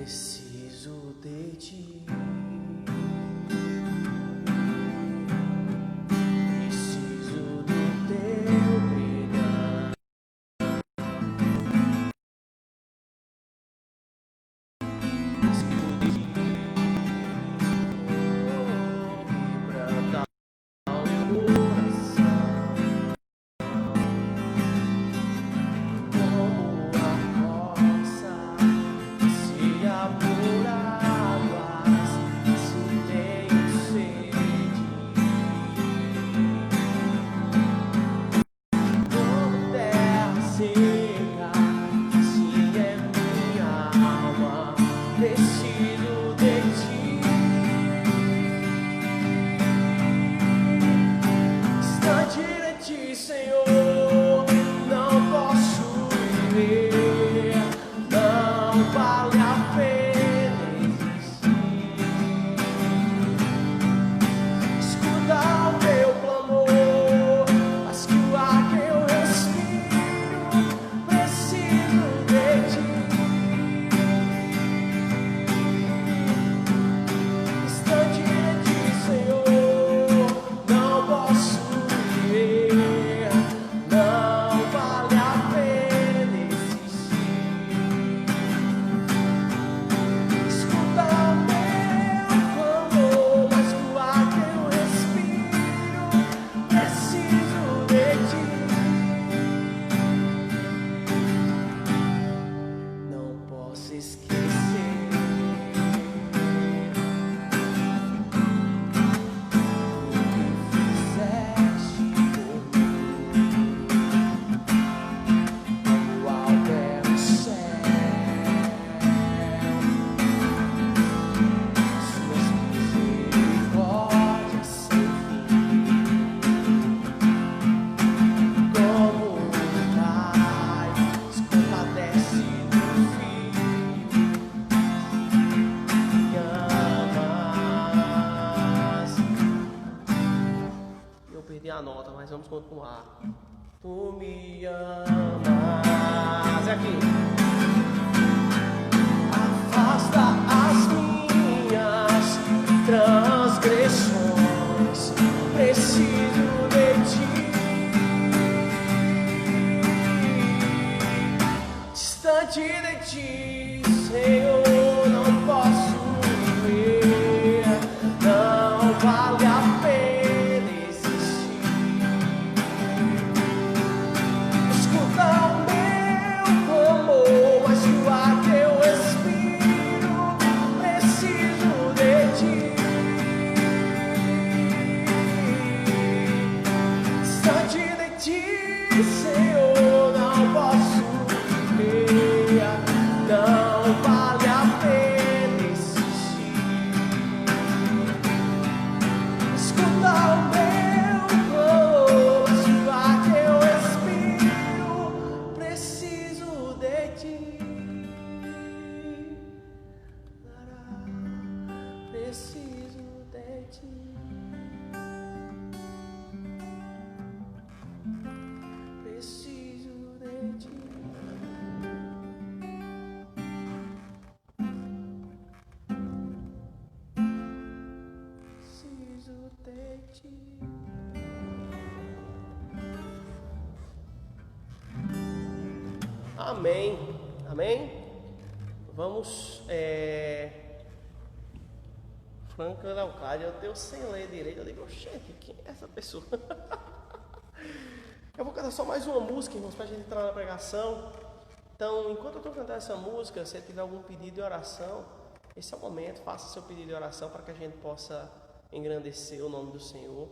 Preciso de ti. Preciso do teu brilhar. Preciso de ti. Quebrantar o meu coração. Como a rocha se apura águas, se tenho sede. Como terra seca, se é minha alma, preciso de ti. Distante de ti, Senhor, não posso viver. Não vale a pena existir. Escuta o meu clamor, faz que o ar que eu respiro, preciso de ti. Distante de ti, Senhor, não posso viver. Não vale a pena existir. Escuta o meu clamor, mas que o ar que eu respiro, preciso de ti. Não posso esquecer o que fizeste por mim. O alto é o céu, suas misericórdias sem fim. Como um pai se compadece do filho que amas. Eu perdi a nota, mas vamos continuar. Tu me amas. Aqui. Afasta as minhas transgressões. Preciso de ti. Distante de ti, Senhor, não posso viver. Não vale a pena existir. Escuta o meu clamor, mas o ar que eu respiro, preciso de ti. Distante de ti, Senhor, não posso viver. Não vale a pena existir. Escuta o meu clamor, mas o ar que eu respiro, preciso de ti. Preciso de ti. Preciso de ti. Preciso de ti. Amém. Amém. Vamos. Franca Leocádia, eu tenho sem ler direito. Eu digo, gente, quem é essa pessoa? Eu vou cantar só mais uma música, irmãos, pra gente entrar na pregação. Então, enquanto eu estou cantando essa música, se tiver algum pedido de oração, esse é o momento, faça seu pedido de oração para que a gente possa engrandecer o nome do Senhor.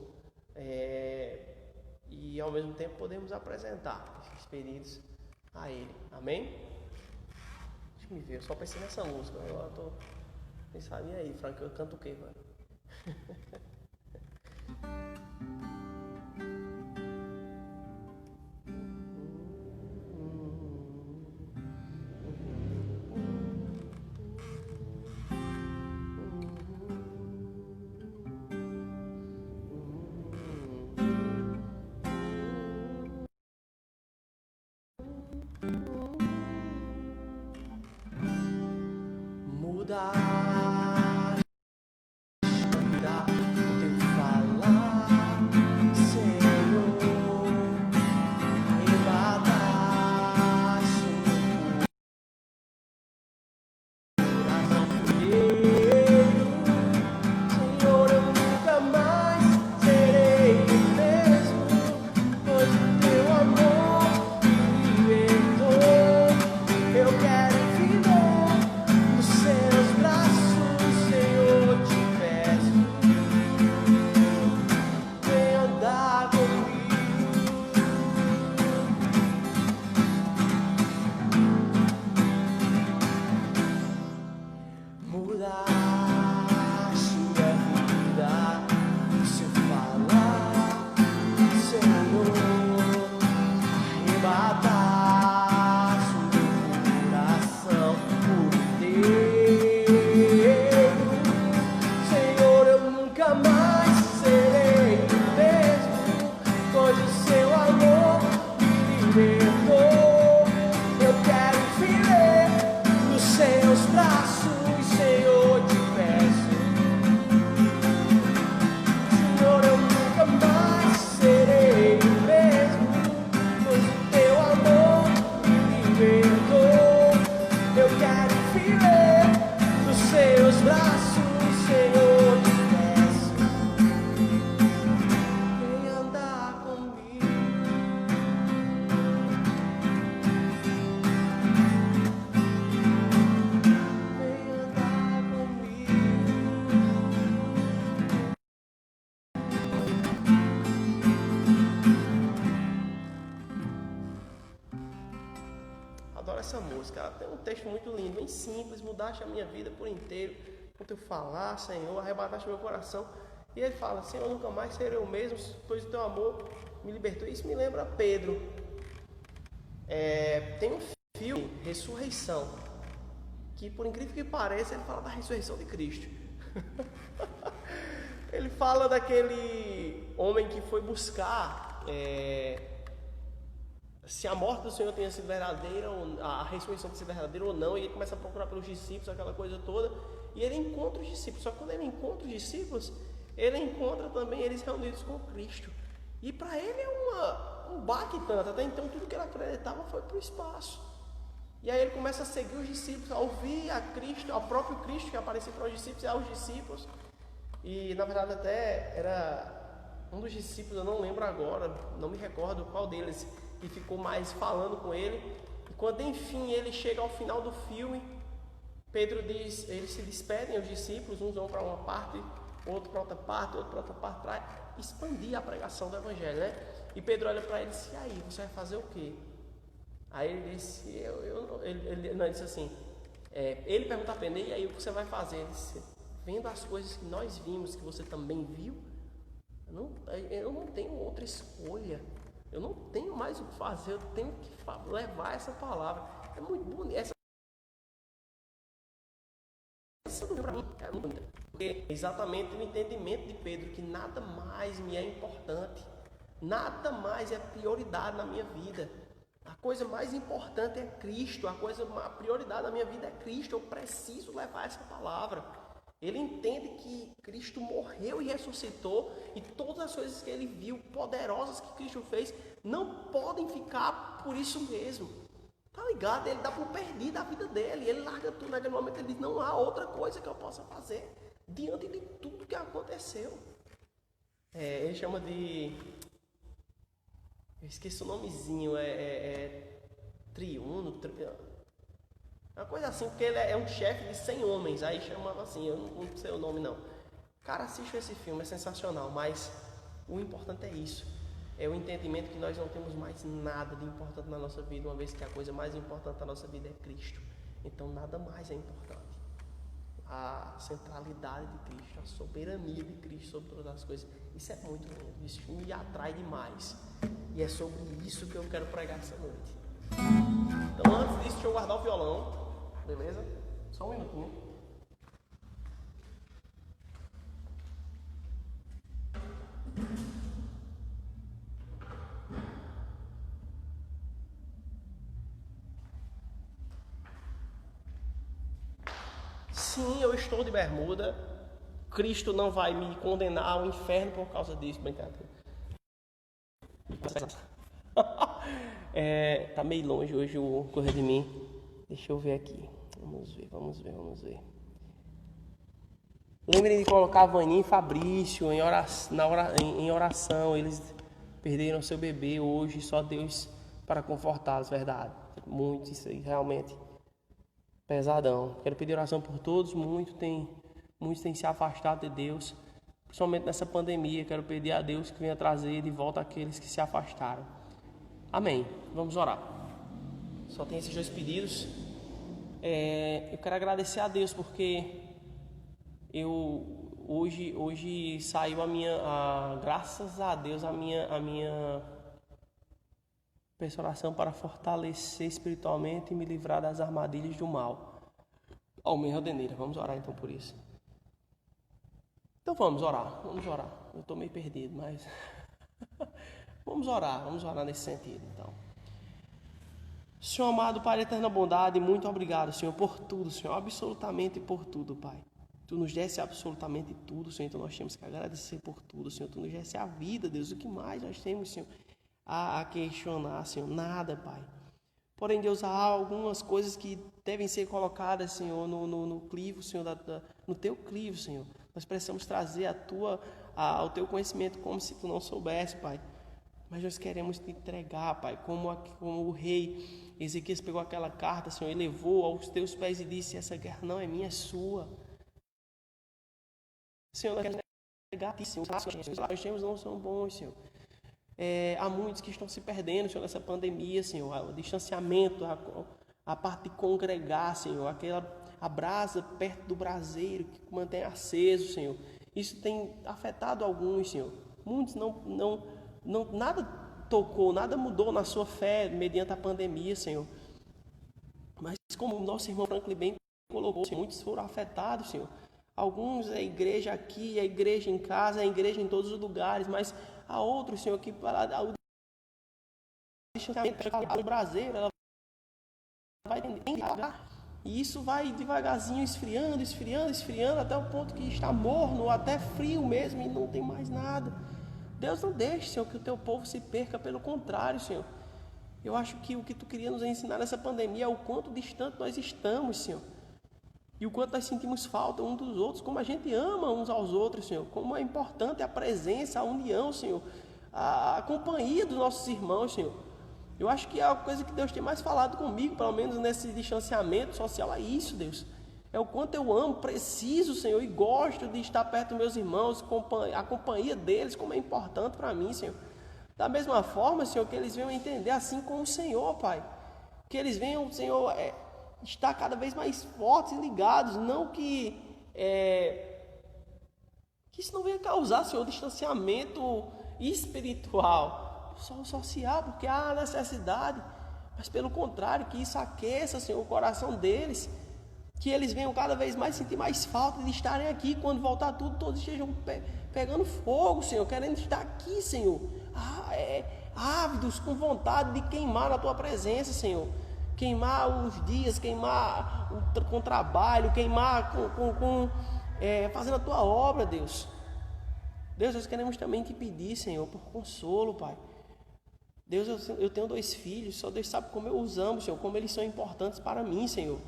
E ao mesmo tempo podemos apresentar esses pedidos a Ele. Amém? Deixa eu me ver, eu só pensei nessa música. Eu estou pensando, e aí, Frank, eu canto o quê, mano? Essa música, ela tem um texto muito lindo, bem simples: mudaste a minha vida por inteiro, com teu falar, Senhor, arrebataste meu coração. E ele fala: Senhor, nunca mais serei eu mesmo, pois o teu amor me libertou. Isso me lembra Pedro. Tem um filme, Ressurreição, que por incrível que pareça, ele fala da ressurreição de Cristo. Ele fala daquele homem que foi buscar se a morte do Senhor tenha sido verdadeira, ou a ressurreição tenha sido verdadeira ou não, e ele começa a procurar pelos discípulos, aquela coisa toda, e ele encontra os discípulos. Só que quando ele encontra os discípulos, ele encontra também eles reunidos com Cristo. E para ele é um baque tanto. Até então tudo que ele acreditava foi para o espaço. E aí ele começa a seguir os discípulos, a ouvir a Cristo, ao próprio Cristo que aparecia para os discípulos e aos discípulos. E na verdade até era um dos discípulos, eu não lembro agora, não me recordo qual deles, que ficou mais falando com ele. E quando enfim ele chega ao final do filme, Pedro diz, eles se despedem, os discípulos, uns vão para uma parte, outro para outra parte, outro para outra parte, para expandir a pregação do Evangelho, né? E Pedro olha para ele e diz: e aí, você vai fazer o quê? Aí ele disse, ele disse assim, ele pergunta a Pedro: e aí, o que você vai fazer? Ele disse: vendo as coisas que nós vimos, que você também viu, eu não tenho outra escolha. Eu não tenho mais o que fazer, eu tenho que levar essa palavra. É muito bonito. Essa para mim é muito bonita. Porque é exatamente o entendimento de Pedro que nada mais me é importante. Nada mais é prioridade na minha vida. A coisa mais importante é Cristo. A prioridade da minha vida é Cristo. Eu preciso levar essa palavra. Ele entende que Cristo morreu e ressuscitou, e todas as coisas que ele viu, poderosas que Cristo fez, não podem ficar por isso mesmo. Tá ligado? Ele dá por perdido a vida dele, ele larga tudo naquele momento. Ele diz: não há outra coisa que eu possa fazer diante de tudo que aconteceu. Ele chama de... eu esqueci o nomezinho, Triuno, uma coisa assim, porque ele é um chefe de 100 homens, aí chamava assim, eu não sei o nome não. Cara, assista esse filme, é sensacional, mas o importante é isso. É o entendimento que nós não temos mais nada de importante na nossa vida, uma vez que a coisa mais importante da nossa vida é Cristo. Então nada mais é importante. A centralidade de Cristo, a soberania de Cristo sobre todas as coisas. Isso é muito lindo, isso me atrai demais. E é sobre isso que eu quero pregar essa noite. Então antes disso, deixa eu guardar o violão. Beleza? Só um minutinho. Se sim, eu estou de bermuda. Cristo não vai me condenar ao inferno por causa disso, brincadeira. Tá meio longe hoje o correr de mim. Deixa eu ver aqui. Vamos ver. Lembrem de colocar Vaninha e Fabrício em oração. Eles perderam seu bebê hoje, só Deus para confortá-los, verdade. Muito, isso aí realmente pesadão. Quero pedir oração por todos. Muitos têm se afastado de Deus, principalmente nessa pandemia. Quero pedir a Deus que venha trazer de volta aqueles que se afastaram. Amém. Vamos orar. Só tem esses 2 pedidos. Eu quero agradecer a Deus porque hoje saiu graças a Deus a minha oração para fortalecer espiritualmente e me livrar das armadilhas do mal. Almeida Rodeneira, vamos orar então por isso. Então vamos orar. Eu estou meio perdido, mas vamos orar nesse sentido então. Senhor amado, Pai de eterna bondade, muito obrigado, Senhor, por tudo, Senhor, absolutamente por tudo, Pai. Tu nos desse absolutamente tudo, Senhor, então nós temos que agradecer por tudo, Senhor. Tu nos desse a vida, Deus, o que mais nós temos, Senhor, a questionar, Senhor, nada, Pai. Porém, Deus, há algumas coisas que devem ser colocadas, Senhor, no crivo, Senhor, no Teu crivo, Senhor. Nós precisamos trazer ao Teu conhecimento como se Tu não soubesse, Pai. Mas nós queremos Te entregar, Pai, como o rei Ezequias pegou aquela carta, Senhor, e levou aos Teus pés e disse: essa guerra não é minha, é sua. Senhor, nós queremos entregar a Ti, Senhor. Os nós temos não são bons, Senhor. Há muitos que estão se perdendo, Senhor, nessa pandemia, Senhor. O distanciamento, a parte de congregar, Senhor. A brasa perto do braseiro que mantém aceso, Senhor. Isso tem afetado alguns, Senhor. Muitos nada tocou, nada mudou na sua fé mediante a pandemia, Senhor. Mas como o nosso irmão Franklin bem colocou, Senhor, muitos foram afetados, Senhor. Alguns é igreja aqui, é igreja em casa, é igreja em todos os lugares, mas há outros, Senhor, que o distanciamento do braseiro, ela vai devagar. E isso vai devagarzinho esfriando, até o ponto que está morno, até frio mesmo, e não tem mais nada. Deus não deixe, Senhor, que o Teu povo se perca, pelo contrário, Senhor. Eu acho que o que Tu queria nos ensinar nessa pandemia é o quanto distante nós estamos, Senhor. E o quanto nós sentimos falta uns dos outros, como a gente ama uns aos outros, Senhor. Como é importante a presença, a união, Senhor. A companhia dos nossos irmãos, Senhor. Eu acho que é a coisa que Deus tem mais falado comigo, pelo menos nesse distanciamento social, é isso, Deus. É o quanto eu amo, preciso, Senhor, e gosto de estar perto dos meus irmãos, a companhia deles, como é importante para mim, Senhor. Da mesma forma, Senhor, que eles venham entender assim como o Senhor, Pai. Que eles venham, Senhor, estar cada vez mais fortes e ligados, não que isso não venha causar, Senhor, distanciamento espiritual, só social, porque há necessidade, mas pelo contrário, que isso aqueça, Senhor, o coração deles, que eles venham cada vez mais sentir mais falta de estarem aqui, quando voltar tudo, todos estejam pegando fogo, Senhor, querendo estar aqui, Senhor, ávidos, com vontade de queimar na Tua presença, Senhor. Queimar os dias, queimar com trabalho, queimar fazendo a Tua obra, Deus. Deus, nós queremos também Te pedir, Senhor, por consolo, Pai. Deus, eu tenho 2 filhos, só Deus sabe como eu os amo, Senhor, como eles são importantes para mim, Senhor.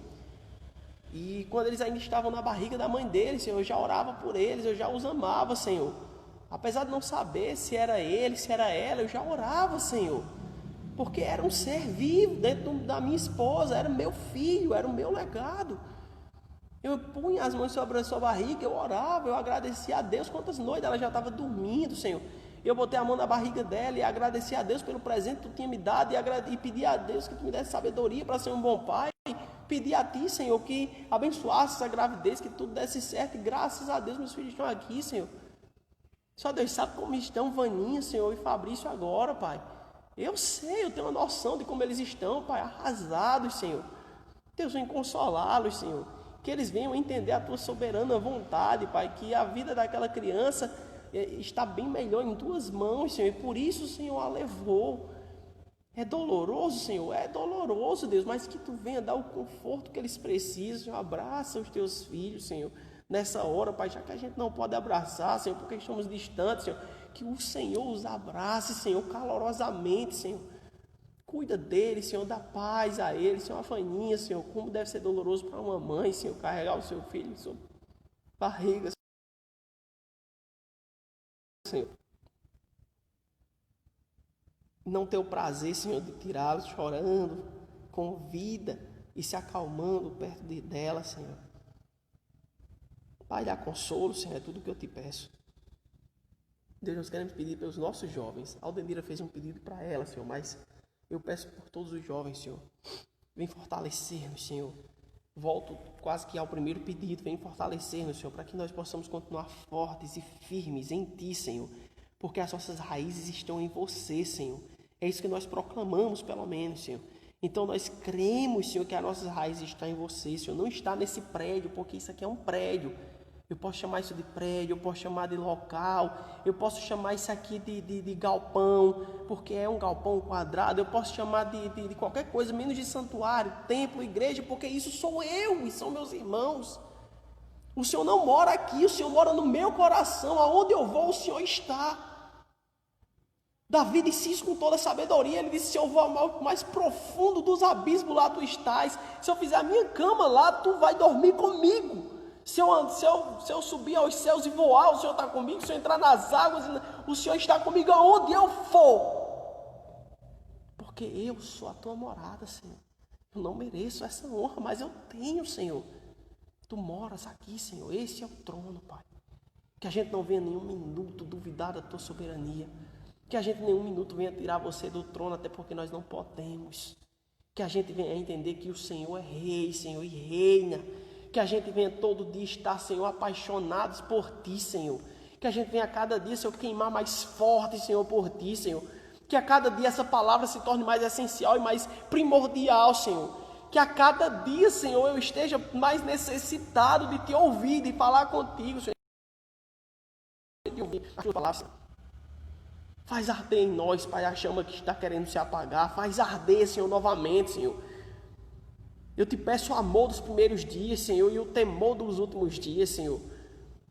E quando eles ainda estavam na barriga da mãe deles, Senhor, eu já orava por eles, eu já os amava, Senhor. Apesar de não saber se era ele, se era ela, eu já orava, Senhor. Porque era um ser vivo dentro da minha esposa, era meu filho, era o meu legado. Eu punha as mãos sobre a sua barriga, eu orava, eu agradecia a Deus. Quantas noites ela já estava dormindo, Senhor. Eu botei a mão na barriga dela e agradeci a Deus pelo presente que Tu tinha me dado e pedi a Deus que Tu me desse sabedoria para ser um bom pai. Pedi a Ti, Senhor, que abençoasse essa gravidez, que tudo desse certo. E graças a Deus meus filhos estão aqui, Senhor. Só Deus sabe como estão Vaninha, Senhor, e Fabrício agora, Pai. Eu sei, eu tenho uma noção de como eles estão, Pai, arrasados, Senhor. Deus vem consolá-los, Senhor. Que eles venham entender a Tua soberana vontade, Pai. Que a vida daquela criança está bem melhor em Tuas mãos, Senhor. E por isso o Senhor a levou. É doloroso, Senhor, é doloroso, Deus, mas que Tu venha dar o conforto que eles precisam. Senhor, abraça os Teus filhos, Senhor, nessa hora, Pai, já que a gente não pode abraçar, Senhor, porque estamos distantes, Senhor, que o Senhor os abrace, Senhor, calorosamente, Senhor. Cuida deles, Senhor, dá paz a eles, Senhor, a Faninha, Senhor, como deve ser doloroso para uma mãe, Senhor, carregar o seu filho em sua barriga, Senhor. Não ter o prazer, Senhor, de tirá-los chorando, com vida e se acalmando perto dela, Senhor. Pai, dá consolo, Senhor, é tudo que eu te peço. Deus, nós queremos pedir pelos nossos jovens. A Aldemira fez um pedido para ela, Senhor, mas eu peço por todos os jovens, Senhor. Vem fortalecer-nos, Senhor. Volto quase que ao primeiro pedido. Vem fortalecer-nos, Senhor, para que nós possamos continuar fortes e firmes em Ti, Senhor. Porque as nossas raízes estão em Você, Senhor. É isso que nós proclamamos, pelo menos, Senhor. Então nós cremos, Senhor, que as nossas raízes estão em Você, Senhor. Não está nesse prédio, porque isso aqui é um prédio. Eu posso chamar isso de prédio, eu posso chamar de local, eu posso chamar isso aqui de galpão, porque é um galpão quadrado, eu posso chamar de qualquer coisa, menos de santuário, templo, igreja, porque isso sou eu e são meus irmãos. O Senhor não mora aqui, o Senhor mora no meu coração, aonde eu vou o Senhor está. Davi disse isso com toda a sabedoria, ele disse, se eu vou ao mais profundo dos abismos, lá tu estás, se eu fizer a minha cama lá, tu vai dormir comigo. Se eu subir aos céus e voar, o Senhor está comigo. Se eu entrar nas águas, o Senhor está comigo aonde eu for. Porque eu sou a tua morada, Senhor. Eu não mereço essa honra, mas eu tenho, Senhor. Tu moras aqui, Senhor. Esse é o trono, Pai. Que a gente não venha nenhum minuto duvidar da tua soberania. Que a gente nenhum minuto venha tirar você do trono, até porque nós não podemos. Que a gente venha entender que o Senhor é rei, Senhor, e reina. Que a gente venha todo dia estar, Senhor, apaixonados por Ti, Senhor. Que a gente venha a cada dia, Senhor, queimar mais forte, Senhor, por Ti, Senhor. Que a cada dia essa palavra se torne mais essencial e mais primordial, Senhor. Que a cada dia, Senhor, eu esteja mais necessitado de Te ouvir, de falar contigo, Senhor. De ouvir a Tua palavra, Senhor. Faz arder em nós, Pai, a chama que está querendo se apagar. Faz arder, Senhor, novamente, Senhor. Eu te peço o amor dos primeiros dias, Senhor, e o temor dos últimos dias, Senhor.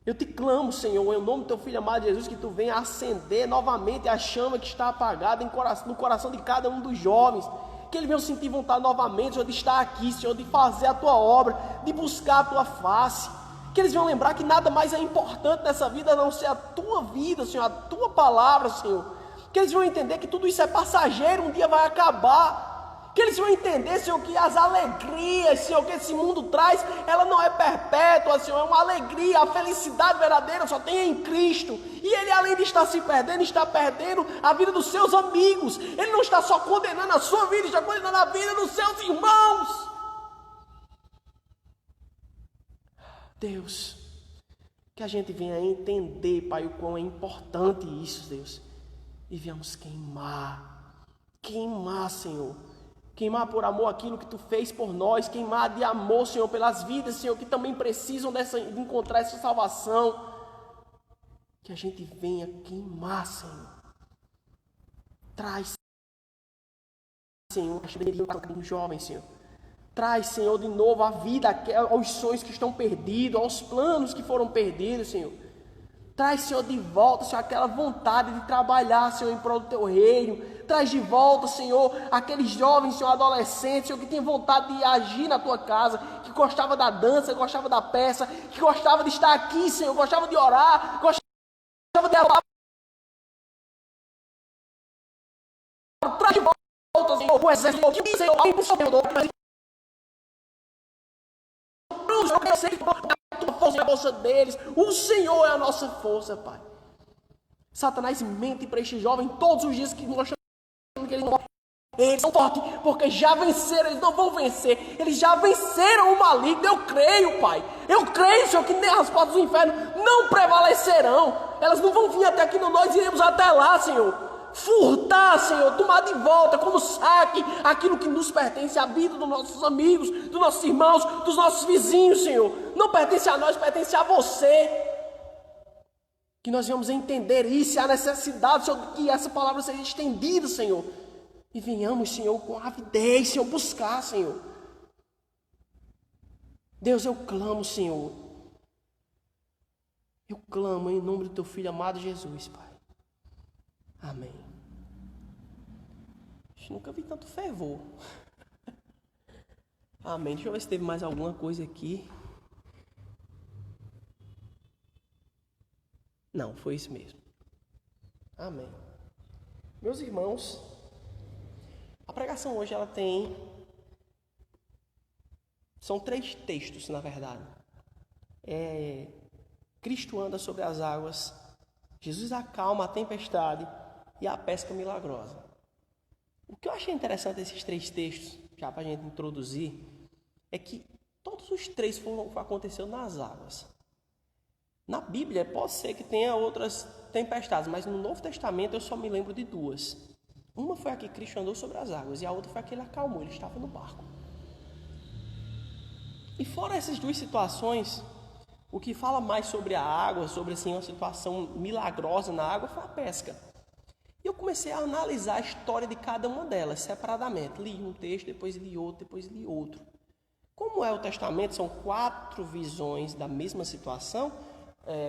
Eu te clamo, Senhor, em nome do Teu Filho amado Jesus, que Tu venha acender novamente a chama que está apagada no coração de cada um dos jovens. Que eles venham sentir vontade novamente, Senhor, de estar aqui, Senhor, de fazer a Tua obra, de buscar a Tua face. Que eles venham lembrar que nada mais é importante nessa vida a não ser a Tua vida, Senhor, a Tua palavra, Senhor. Que eles venham entender que tudo isso é passageiro, um dia vai acabar. Que eles vão entender, Senhor, que as alegrias, Senhor, que esse mundo traz, ela não é perpétua, Senhor, é uma alegria, a felicidade verdadeira só tem em Cristo. E Ele, além de estar se perdendo, está perdendo a vida dos seus amigos. Ele não está só condenando a sua vida, está condenando a vida dos seus irmãos. Deus, que a gente venha entender, Pai, o quão é importante isso, Deus. E venhamos queimar, Senhor. Queimar por amor aquilo que Tu fez por nós. Queimar de amor, Senhor, pelas vidas, Senhor, que também precisam de encontrar essa salvação. Que a gente venha queimar, Senhor. Traz, Senhor, a sabedoria dos jovens, Senhor. Traz, Senhor, de novo a vida aos sonhos que estão perdidos, aos planos que foram perdidos, Senhor. Traz, Senhor, de volta, Senhor, aquela vontade de trabalhar, Senhor, em prol do Teu reino. Traz de volta, Senhor, aqueles jovens, Senhor, adolescentes, Senhor, que tem vontade de agir na Tua casa, que gostava da dança, gostava da peça, que gostava de estar aqui, Senhor, gostava de orar, gostava de adorar. Traz de volta, Senhor, o exército, que Senhor, eu sei que a Tua força é a força deles. O Senhor é a nossa força, Pai. Satanás mente para este jovem todos os dias que nós chamamos que eles são fortes, porque já venceram, eles não vão vencer. Eles já venceram o maligno. Eu creio, Pai. Eu creio, Senhor, que nem as portas do inferno não prevalecerão. Elas não vão vir até aqui, nós iremos até lá, Senhor. Furtar, Senhor, tomar de volta como saque aquilo que nos pertence, a vida dos nossos amigos, dos nossos irmãos, dos nossos vizinhos, Senhor. Não pertence a nós, pertence a Você. Que nós venhamos entender isso, e a necessidade, Senhor, que essa palavra seja estendida, Senhor, E venhamos, Senhor, com avidez, Senhor, buscar, Senhor. Deus, eu clamo, Senhor. Eu clamo em nome do Teu Filho amado Jesus, Pai. Amém. Nunca vi tanto fervor. Amém. Deixa eu ver se teve mais alguma coisa aqui. Não, foi isso mesmo. Amém. Meus irmãos, a pregação hoje ela tem... São 3 textos, na verdade. Cristo anda sobre as águas, Jesus acalma a tempestade e a pesca milagrosa. O que eu achei interessante desses 3 textos, já para a gente introduzir, é que todos os 3 aconteceram nas águas. Na Bíblia, pode ser que tenha outras tempestades, mas no Novo Testamento eu só me lembro de 2. Uma foi a que Cristo andou sobre as águas e a outra foi a que ele acalmou, ele estava no barco. E fora essas 2 situações, o que fala mais sobre a água, sobre assim, uma situação milagrosa na água, foi a pesca. E eu comecei a analisar a história de cada uma delas separadamente. Li um texto, depois li outro, depois li outro. Como é o Testamento, são 4 visões da mesma situação.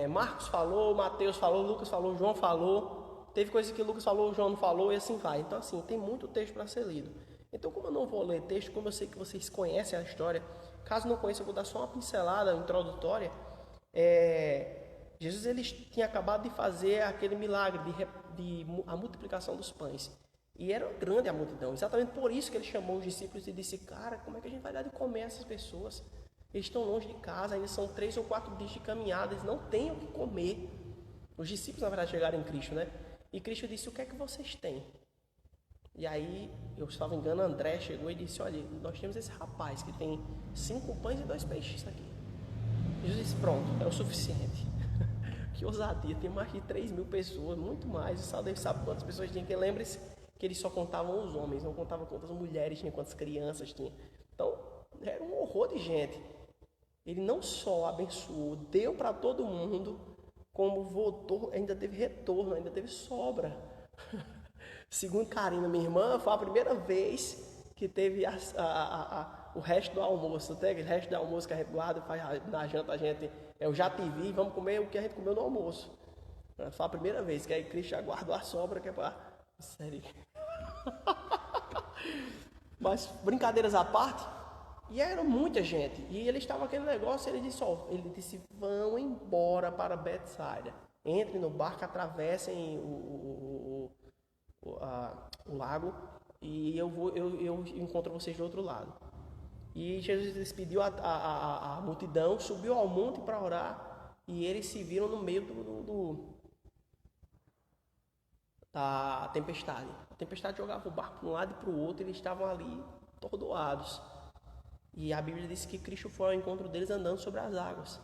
Marcos falou, Mateus falou, Lucas falou, João falou. Teve coisa que Lucas falou, João não falou e assim vai. Então assim, tem muito texto para ser lido. Então como eu não vou ler texto, como eu sei que vocês conhecem a história, caso não conheçam, eu vou dar só uma pincelada introdutória. Jesus ele tinha acabado de fazer aquele milagre de a multiplicação dos pães. E era grande a multidão. Exatamente por isso que ele chamou os discípulos e disse: cara, como é que a gente vai dar de comer a essas pessoas? Eles estão longe de casa, ainda são 3 ou 4 dias de caminhada, eles não têm o que comer. Os discípulos, na verdade, chegaram em Cristo, né? E Cristo disse: o que é que vocês têm? E aí, eu estava engano, André chegou e disse: olha, nós temos esse rapaz que tem 5 pães e 2 peixes aqui. Jesus disse: pronto, é o suficiente. Que ousadia, tem mais de 3.000 pessoas, muito mais. O Saldeiro sabe quantas pessoas tinha, que lembre-se que eles só contavam os homens, não contavam quantas mulheres tinha, quantas crianças tinha. Então, era um horror de gente. Ele não só abençoou, deu para todo mundo, como voltou, ainda teve retorno, ainda teve sobra. Segundo Karina, minha irmã, foi a primeira vez que teve o resto do almoço. Até o resto do almoço que a gente guarda, faz na janta, a gente... Eu já te vi, vamos comer o que a gente comeu no almoço. Foi a primeira vez que aí Cristo já guardou a sobra, que é para... Sério. Mas, brincadeiras à parte, e era muita gente. E ele estava aquele negócio, ele disse, vão embora para Betsaida. Entrem no barco, atravessem o lago e eu encontro vocês do outro lado. E Jesus despediu a multidão, subiu ao monte para orar e eles se viram no meio da tempestade. A tempestade jogava o barco para um lado e para o outro e eles estavam ali atordoados. E a Bíblia diz que Cristo foi ao encontro deles andando sobre as águas.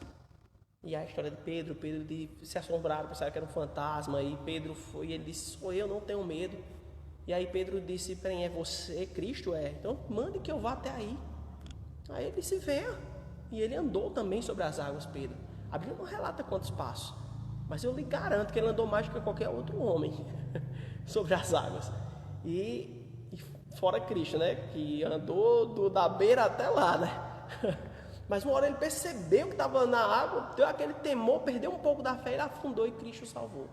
E a história de Pedro se assombraram, pensaram que era um fantasma. E Pedro foi e ele disse: sou eu, não tenho medo. E aí Pedro disse: peraí, é você, Cristo? Então mande que eu vá até aí. Aí ele disse: venha. E ele andou também sobre as águas, Pedro. A Bíblia não relata quantos passos, mas eu lhe garanto que ele andou mais do que qualquer outro homem sobre as águas. E fora Cristo, né? Que andou da beira até lá, né? Mas uma hora ele percebeu que estava na água, deu aquele temor, perdeu um pouco da fé, ele afundou e Cristo o salvou.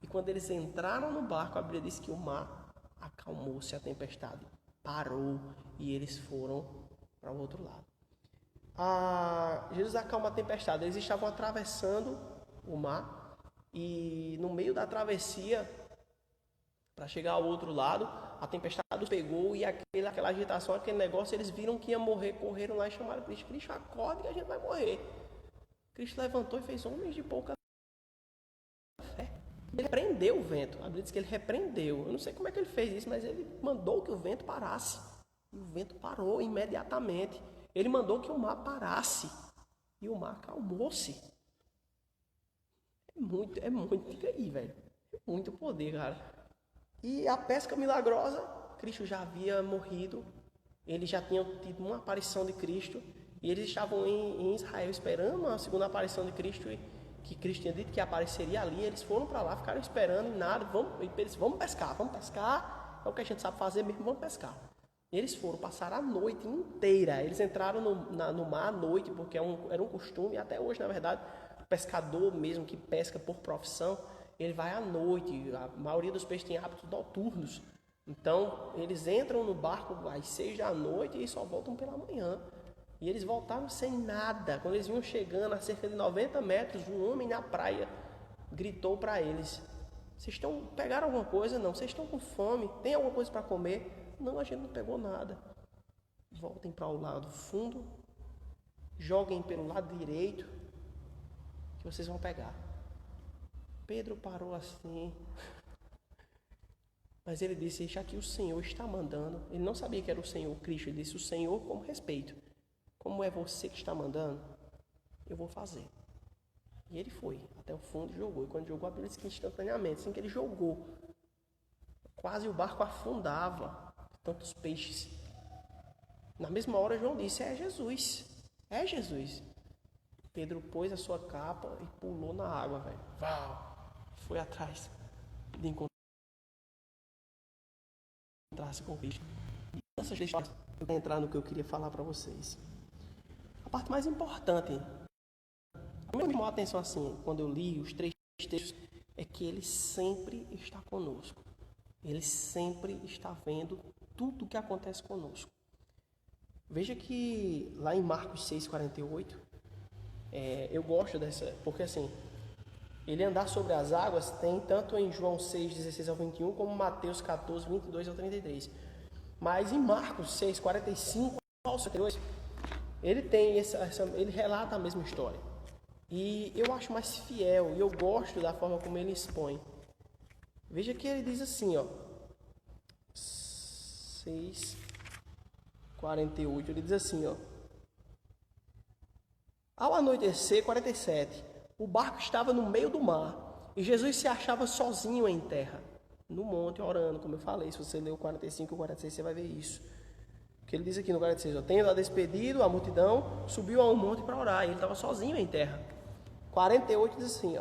E quando eles entraram no barco, a Bíblia diz que o mar acalmou-se, a tempestade parou e eles foram para o outro lado. Jesus acalma a tempestade. Eles estavam atravessando o mar e no meio da travessia, para chegar ao outro lado, a tempestade pegou e aquela agitação, aquele negócio, eles viram que ia morrer, correram lá e chamaram Cristo. Cristo, acorde que a gente vai morrer. Cristo levantou e fez homens de pouca fé. Ele repreendeu o vento. A Bíblia diz que ele repreendeu. Eu não sei como é que ele fez isso, mas ele mandou que o vento parasse. E o vento parou imediatamente. Ele mandou que o mar parasse. E o mar acalmou-se. É muito, fica aí, velho. É muito poder, cara. E a pesca milagrosa, Cristo já havia morrido, eles já tinham tido uma aparição de Cristo, e eles estavam em Israel esperando a segunda aparição de Cristo, que Cristo tinha dito que apareceria ali. Eles foram para lá, ficaram esperando e nada, vamos pescar, é o que a gente sabe fazer mesmo, vamos pescar. E eles foram, passaram a noite inteira. Eles entraram no mar à noite, porque era um costume, até hoje, na verdade, o pescador mesmo que pesca por profissão, ele vai à noite. A maioria dos peixes tem hábitos noturnos. Então, eles entram no barco às 6 da noite e só voltam pela manhã. E eles voltaram sem nada. Quando eles vinham chegando a cerca de 90 metros, um homem na praia gritou para eles: vocês pegaram alguma coisa? Não. Vocês estão com fome? Tem alguma coisa para comer? Não, a gente não pegou nada. Voltem para o lado fundo, joguem pelo lado direito, que vocês vão pegar. Pedro parou assim, mas ele disse: já que o Senhor está mandando. Ele não sabia que era o Senhor Cristo, ele disse: o Senhor como respeito. Como é você que está mandando, eu vou fazer. E ele foi até o fundo e jogou. E quando jogou, a Bíblia diz que instantaneamente, assim que ele jogou, quase o barco afundava, tantos peixes. Na mesma hora, João disse: é Jesus, é Jesus. Pedro pôs a sua capa e pulou na água, velho. Foi atrás de encontrar-se com Cristo. Essas histórias, eu vou entrar no que eu queria falar para vocês. A parte mais importante, me chamou a atenção assim, quando eu li os 3 textos, é que ele sempre está conosco. Ele sempre está vendo tudo o que acontece conosco. Veja que lá em Marcos 6,48, eu gosto dessa, porque assim, ele andar sobre as águas tem tanto em João 6,16 ao 21, como Mateus 14, 22 ao 33. Mas em Marcos 6,45 ao 52, ele tem ele relata a mesma história. E eu acho mais fiel, e eu gosto da forma como ele expõe. Veja que ele diz assim, 6:48, ele diz assim, ao anoitecer, 47, o barco estava no meio do mar, e Jesus se achava sozinho em terra, no monte, orando, como eu falei. Se você ler o 45 e o 46, você vai ver isso. Que ele diz aqui no 46, tendo despedido a multidão, subiu a um monte para orar, e ele estava sozinho em terra. 48 diz assim,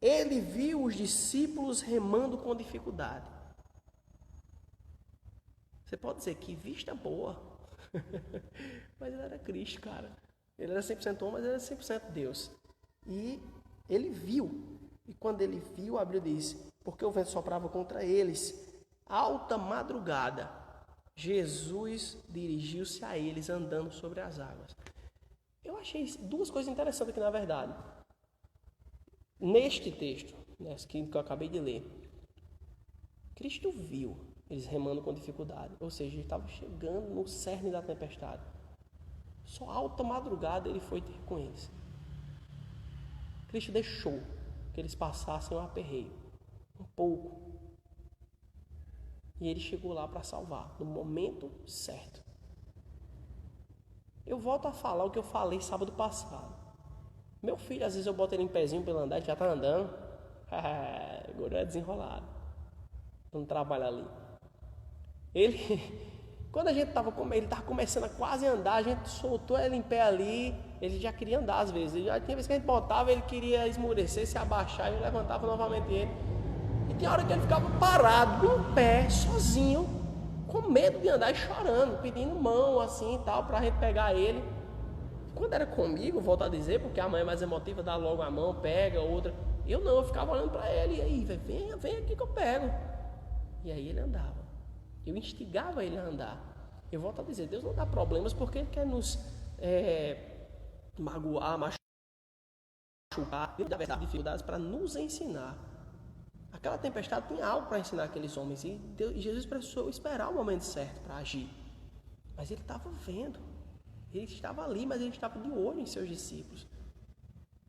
ele viu os discípulos remando com dificuldade. Você pode dizer que vista boa, mas ele era Cristo, cara. Ele era 100% homem, mas ele era 100% Deus. E ele viu, e quando ele viu, a Bíblia diz, porque o vento soprava contra eles, alta madrugada, Jesus dirigiu-se a eles andando sobre as águas. Eu achei 2 coisas interessantes aqui, na verdade. Neste texto, que eu acabei de ler, Cristo viu eles remando com dificuldade. Ou seja, ele estava chegando no cerne da tempestade. Só alta madrugada ele foi ter com eles. Cristo deixou que eles passassem um aperreio, um pouco. E ele chegou lá para salvar, no momento certo. Eu volto a falar o que eu falei sábado passado. Meu filho, às vezes eu boto ele em pezinho para ele andar, ele já está andando. Agora é desenrolado. Não trabalha ali. Quando ele estava começando a quase andar, a gente soltou ele em pé ali, ele já queria andar às vezes. Já tinha vez que a gente botava, ele queria esmurecer, se abaixar, e eu levantava novamente ele. E tinha hora que ele ficava parado, em pé, sozinho, com medo de andar e chorando, pedindo mão assim e tal, para a gente pegar ele. Quando era comigo, volto a dizer, porque a mãe é mais emotiva, dá logo a mão, pega outra. Eu não, eu ficava olhando para ele, e aí, vem aqui que eu pego. E aí ele andava. Eu instigava ele a andar. Eu volto a dizer, Deus não dá problemas porque Ele quer nos magoar, machucar, Ele dá dificuldades para nos ensinar. Aquela tempestade tinha algo para ensinar aqueles homens, e Jesus precisou esperar o momento certo para agir. Mas Ele estava vendo. Ele estava ali, mas ele estava de olho em seus discípulos.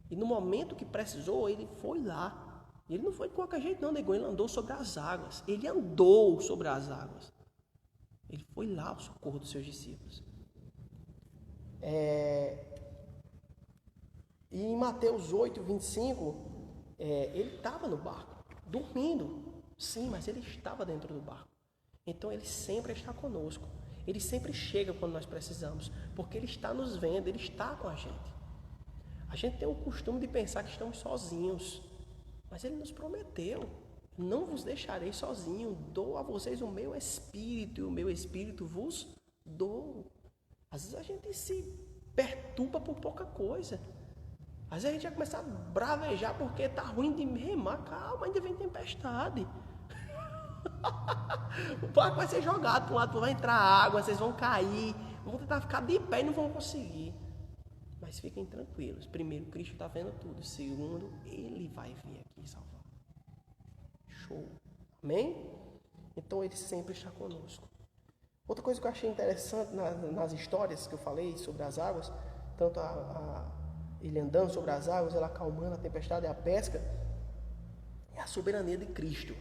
E no momento que precisou, ele foi lá. Ele não foi de qualquer jeito não, negou. Ele andou sobre as águas. Ele andou sobre as águas. Ele foi lá ao socorro dos seus discípulos. E em Mateus 8, 25, ele estava no barco, dormindo. Sim, mas ele estava dentro do barco. Então ele sempre está conosco. Ele sempre chega quando nós precisamos, porque Ele está nos vendo, Ele está com a gente. A gente tem o costume de pensar que estamos sozinhos, mas Ele nos prometeu Não vos deixarei sozinho, dou a vocês o meu espírito, e o meu espírito vos dou. Às vezes a gente se perturba por pouca coisa. Às vezes a gente vai começar a bravejar porque tá ruim de remar. Calma, ainda vem tempestade. O barco vai ser jogado para um lado, vai entrar água, vocês vão cair, vão tentar ficar de pé e não vão conseguir. Mas fiquem tranquilos. Primeiro, Cristo está vendo tudo. Segundo, Ele vai vir aqui salvar. Show. Amém? Então Ele sempre está conosco. Outra coisa que eu achei interessante nas histórias que eu falei sobre as águas, tanto ele andando sobre as águas, ela acalmando a tempestade e a pesca, é a soberania de Cristo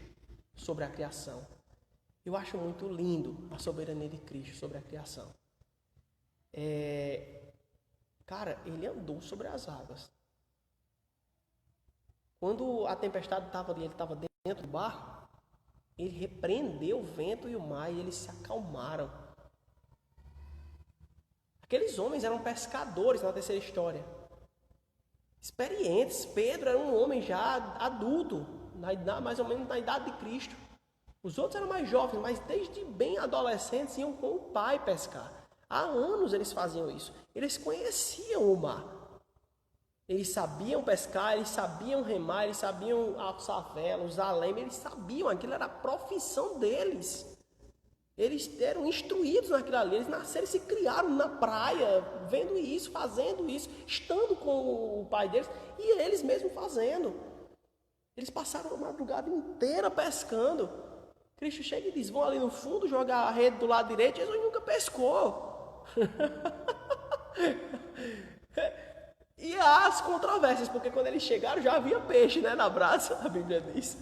sobre a criação. Eu acho muito lindo a soberania de Cristo sobre a criação. Cara, ele andou sobre as águas. Quando a tempestade estava ali, ele estava dentro do barco, ele repreendeu o vento e o mar e eles se acalmaram. Aqueles homens eram pescadores na terceira história. Experientes. Pedro era um homem já adulto, mais ou menos na idade de Cristo. Os outros eram mais jovens, mas desde bem adolescentes iam com o pai pescar. Há anos eles faziam isso. Eles conheciam o mar. Eles sabiam pescar, eles sabiam remar, eles sabiam alçar vela, usar leme, eles sabiam, aquilo era a profissão deles. Eles eram instruídos naquilo ali, eles nasceram e se criaram na praia, vendo isso, fazendo isso, estando com o pai deles e eles mesmos fazendo. Eles passaram a madrugada inteira pescando. Cristo chega e diz, vão ali no fundo jogar a rede do lado direito. Jesus nunca pescou. E há as controvérsias, porque quando eles chegaram já havia peixe, né, na brasa, a Bíblia diz.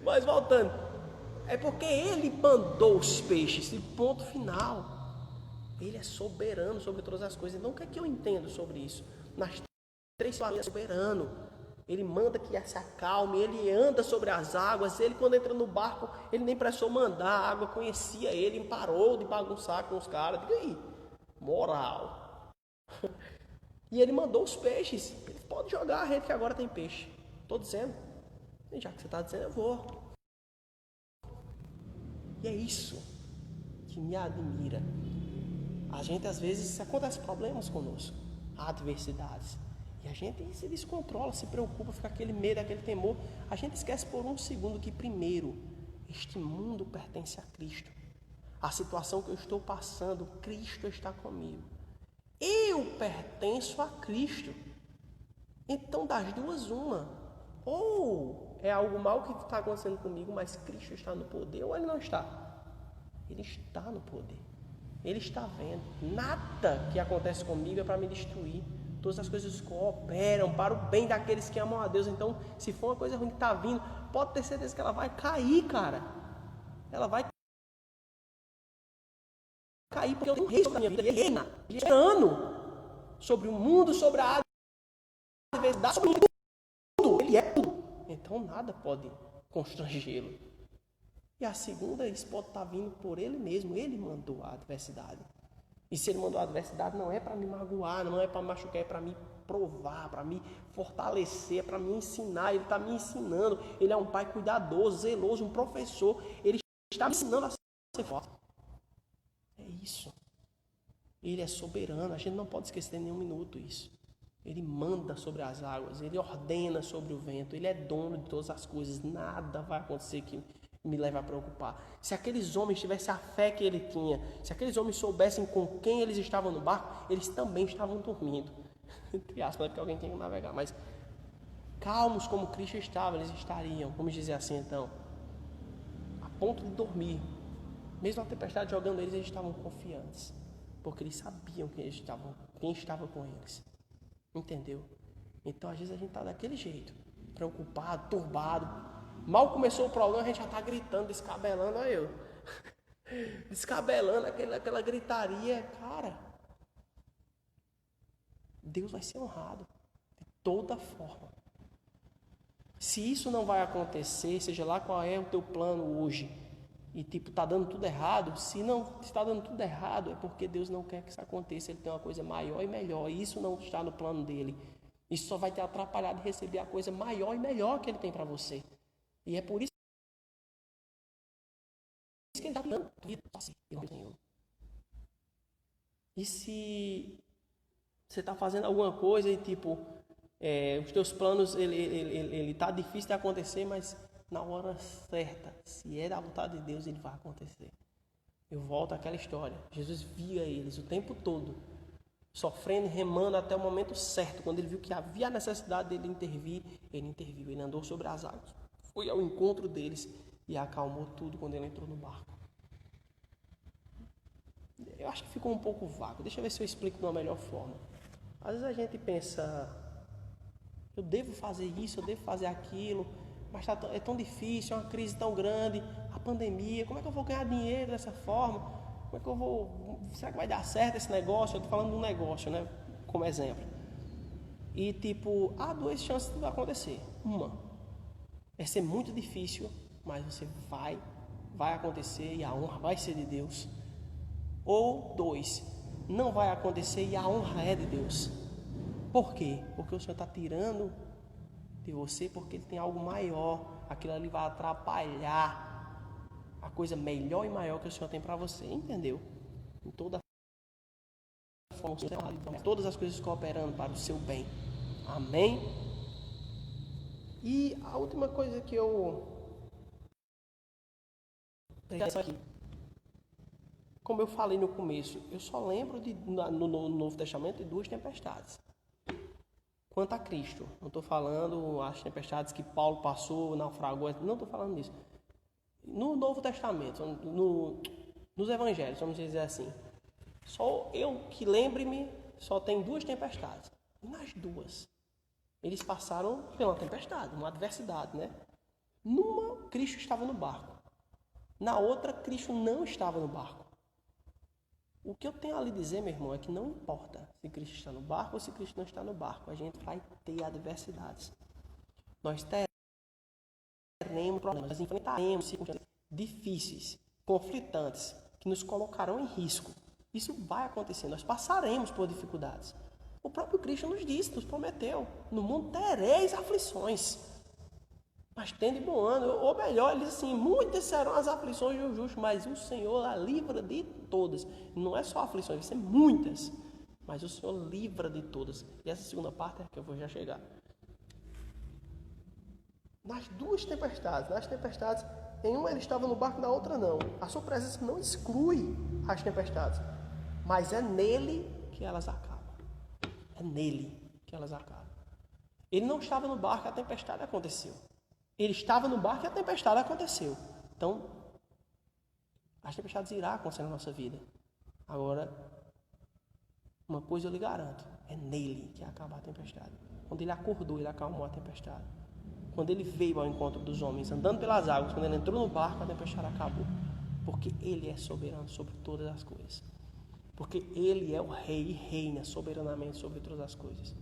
Mas voltando, é porque ele mandou os peixes, e ponto final. Ele é soberano sobre todas as coisas. Então o que é que eu entendo sobre isso? Nas três palavras, é soberano. Ele manda que se acalme, ele anda sobre as águas. Ele, quando entra no barco, ele nem precisou mandar, a água conhecia ele, parou de bagunçar com os caras. Diga aí, moral. E ele mandou os peixes. Ele pode jogar a rede que agora tem peixe. Estou dizendo. E já que você está dizendo, eu vou. E é isso que me admira. A gente, às vezes, acontece problemas conosco. Há adversidades. E a gente se descontrola, se preocupa, fica aquele medo, aquele temor. A gente esquece por um segundo que, primeiro, este mundo pertence a Cristo. A situação que eu estou passando, Cristo está comigo. Eu pertenço a Cristo. Então, das duas, uma. Ou é algo mal que está acontecendo comigo, mas Cristo está no poder, ou ele não está? Ele está no poder. Ele está vendo. Nada que acontece comigo é para me destruir. Todas as coisas cooperam para o bem daqueles que amam a Deus. Então, se for uma coisa ruim que está vindo, pode ter certeza que ela vai cair, cara. Ela vai cair, porque eu tenho um rei sobre a minha vida. Ele reina, ele é ano sobre o mundo, sobre a adversidade, sobre tudo. Ele é tudo. Então, nada pode constrangê-lo. E a segunda, isso pode estar vindo por ele mesmo. Ele mandou a adversidade. E se ele mandou a adversidade, não é para me magoar, não é para me machucar, é para me provar, para me fortalecer, é para me ensinar. Ele está me ensinando. Ele é um pai cuidadoso, zeloso, um professor. Ele está me ensinando a ser forte. É isso. Ele é soberano. A gente não pode esquecer em nenhum minuto isso. Ele manda sobre as águas. Ele ordena sobre o vento. Ele é dono de todas as coisas. Nada vai acontecer que me leva a preocupar. Se aqueles homens tivessem a fé que ele tinha, se aqueles homens soubessem com quem eles estavam no barco, eles também estavam dormindo. Entre aspas, porque alguém tem que navegar, mas calmos como Cristo estava, eles estariam, vamos dizer assim então, a ponto de dormir. Mesmo a tempestade jogando eles estavam confiantes, porque eles sabiam quem estava com eles. Entendeu? Então às vezes a gente está daquele jeito, preocupado, turbado. Mal começou o problema, a gente já está gritando, descabelando, olha eu. Descabelando, aquela gritaria, cara. Deus vai ser honrado de toda forma. Se isso não vai acontecer, seja lá qual é o teu plano hoje, e tá dando tudo errado, se está dando tudo errado, é porque Deus não quer que isso aconteça, Ele tem uma coisa maior e melhor, e isso não está no plano dele. Isso só vai te atrapalhar de receber a coisa maior e melhor que Ele tem para você. E é por isso que ele está dando Senhor. E se você está fazendo alguma coisa e tipo, os teus planos, ele tá difícil de acontecer, mas na hora certa, se é da vontade de Deus, ele vai acontecer. Eu volto àquela história. Jesus via eles o tempo todo, sofrendo, remando até o momento certo. Quando ele viu que havia a necessidade dele intervir, ele interviu. Ele andou sobre as águas, foi ao encontro deles e acalmou tudo quando ele entrou no barco. Eu acho que ficou um pouco vago. Deixa eu ver se eu explico de uma melhor forma. Às vezes a gente pensa, eu devo fazer isso, eu devo fazer aquilo, mas é tão difícil, é uma crise tão grande, a pandemia, como é que eu vou ganhar dinheiro dessa forma? Como é que eu vou... Será que vai dar certo esse negócio? Eu estou falando de um negócio, né? Como exemplo. E tipo, há duas chances de acontecer. Uma, vai ser muito difícil, mas você vai acontecer e a honra vai ser de Deus. Ou dois, não vai acontecer e a honra é de Deus. Por quê? Porque o Senhor está tirando de você, porque Ele tem algo maior. Aquilo ali vai atrapalhar a coisa melhor e maior que o Senhor tem para você. Entendeu? Em toda forma, todas as coisas cooperando para o seu bem. Amém? E a última coisa que eu... aqui. Como eu falei no começo, eu só lembro no Novo Testamento de duas tempestades. Quanto a Cristo, não estou falando as tempestades que Paulo passou, naufragou, não estou falando disso. No Novo Testamento, nos Evangelhos, vamos dizer assim, só eu que lembre-me, só tem duas tempestades. E nas duas, eles passaram pela tempestade, uma adversidade, né? Numa, Cristo estava no barco. Na outra, Cristo não estava no barco. O que eu tenho a lhe dizer, meu irmão, é que não importa se Cristo está no barco ou se Cristo não está no barco. A gente vai ter adversidades. Nós teremos problemas, nós enfrentaremos circunstâncias difíceis, conflitantes, que nos colocarão em risco. Isso vai acontecer, nós passaremos por dificuldades. O próprio Cristo nos disse, nos prometeu, no mundo tereis aflições. Mas tende bom ano, ou melhor, ele diz assim, muitas serão as aflições do justo, mas o Senhor a livra de todas. Não é só aflições, vai ser muitas, mas o Senhor livra de todas. E essa segunda parte é que eu vou já chegar. Nas duas tempestades, em uma ele estava no barco, na outra não. A sua presença não exclui as tempestades, mas é nele que elas acabam. É nele que elas acabam. Ele não estava no barco, a tempestade aconteceu. Ele estava no barco e a tempestade aconteceu. Então, as tempestades irão acontecer na nossa vida. Agora, uma coisa eu lhe garanto, é nele que acaba a tempestade. Quando ele acordou, ele acalmou a tempestade. Quando ele veio ao encontro dos homens, andando pelas águas, quando ele entrou no barco, a tempestade acabou. Porque ele é soberano sobre todas as coisas. Porque ele é o rei e reina soberanamente sobre todas as coisas.